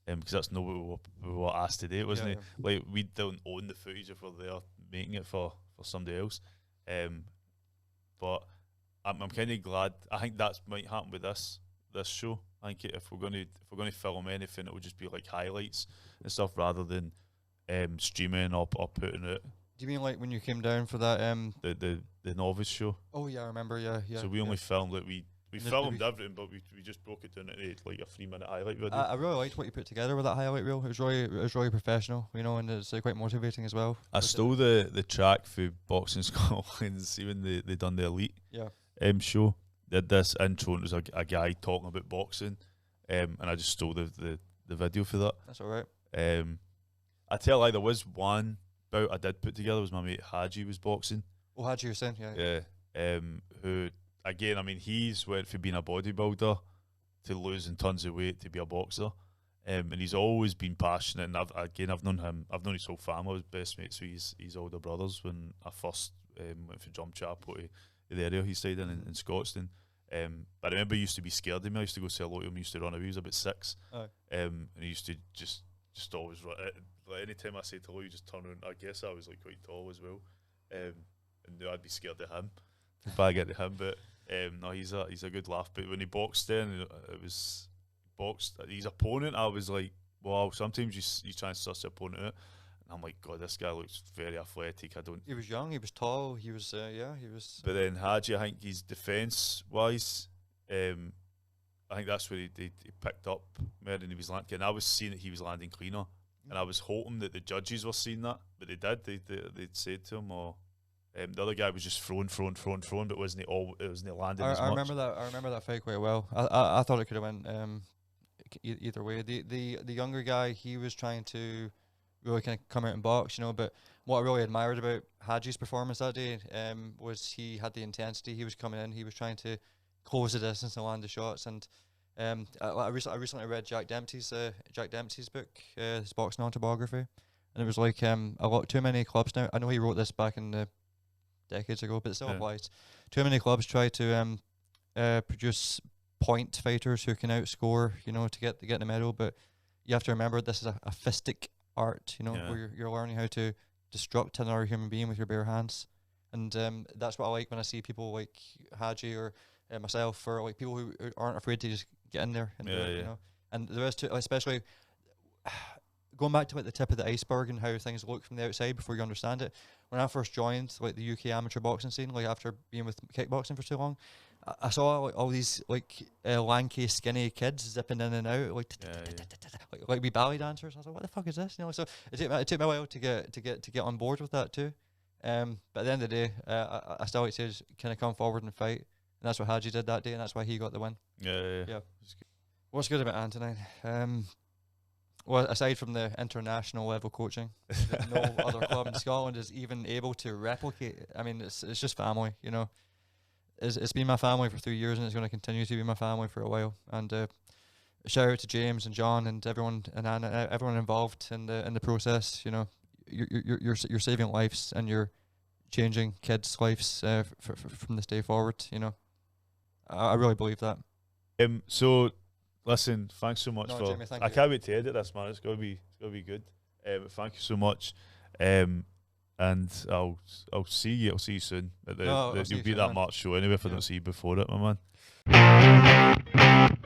Because that's not what we were asked to do, wasn't it? Yeah. Like, we don't own the footage if we're there making it for somebody else. But I'm kind of glad. I think that might happen with this show. I think if we're going to film anything, it would just be like highlights and stuff rather than streaming or putting it. Do you mean like when you came down for that the novice show? Oh yeah, I remember. Yeah. So we only filmed it. We filmed everything, but we just broke it down into like a 3-minute highlight video. I really liked what you put together with that highlight reel. It was really professional, you know, and it's quite motivating as well. I stole the track for Boxing Scotland. See when they done the Elite show. Did this intro and it was a guy talking about boxing, and I just stole the video for that. That's all right. I tell you, like, there was one bout I did put together. Was my mate Haji was boxing. Oh, Haji, you're saying, yeah. Who again? I mean, he's went from being a bodybuilder to losing tons of weight to be a boxer, and he's always been passionate. And I've known him. I've known his whole family. I was best mates with his older brothers when I first went from Drumchapel to the area he stayed in Scotstoun. But I remember he used to be scared of me. I used to go say hello to him. He used to run away. He was about 6. And he used to just always run. Like, anytime I said hello, you just turn around. I guess I was like quite tall as well. And I'd be scared of him if I get to him. But no, he's a good laugh. But when he boxed then, it was boxed his opponent. I was like, wow. Sometimes you try and suss the opponent out. I'm like, God, this guy looks very athletic. He was young, he was tall, he was, he was. But then Haji, I think his defence-wise, I think that's where he picked up more than he was landing. And I was seeing that he was landing cleaner. And I was hoping that the judges were seeing that, but they did. They'd said to him, or the other guy was just throwing, but it wasn't landing as much. I remember that fight quite well. I thought it could have went either way. The younger guy, he was trying to really kind of come out and box, you know. But what I really admired about Hadji's performance that day was he had the intensity. He was coming in, he was trying to close the distance and land the shots. And I recently read Jack Dempsey's book, his boxing autobiography, and it was like a lot too many clubs now. I know he wrote this back in the decades ago, but it still applies. Too many clubs try to produce point fighters who can outscore, you know, to get the medal. But you have to remember this is a fistic art, you know, where you're learning how to destruct another human being with your bare hands. And that's what I like when I see people like Hadji or myself, or like people who aren't afraid to just get in there and do it, you know. And there is too, especially going back to like the tip of the iceberg and how things look from the outside before you understand it. When I first joined like the UK amateur boxing scene, like after being with kickboxing for too long, I saw like all these like lanky, skinny kids zipping in and out, like wee ballet dancers. I was like, "What the fuck is this?" You know. So it took me a while to get on board with that too. But at the end of the day, I still like to just kind of come forward and fight, and that's what Hadji did that day, and that's why he got the win. Yeah. What's good about Antonine? Well, aside from the international level coaching, that no other club in Scotland is even able to replicate. I mean, it's just family, you know. It's been my family for 3 years, and it's going to continue to be my family for a while. And shout out to James and John and everyone and Anna, everyone involved in the process. You know, you're saving lives and you're changing kids' lives from this day forward. You know, I really believe that. So, listen, thanks so much for. Jamie, I can't wait to edit this, man. It's gonna be good. Thank you so much. And I'll see you. I'll see you soon. You'll be at that March show anyway. If I don't see you before it, my man.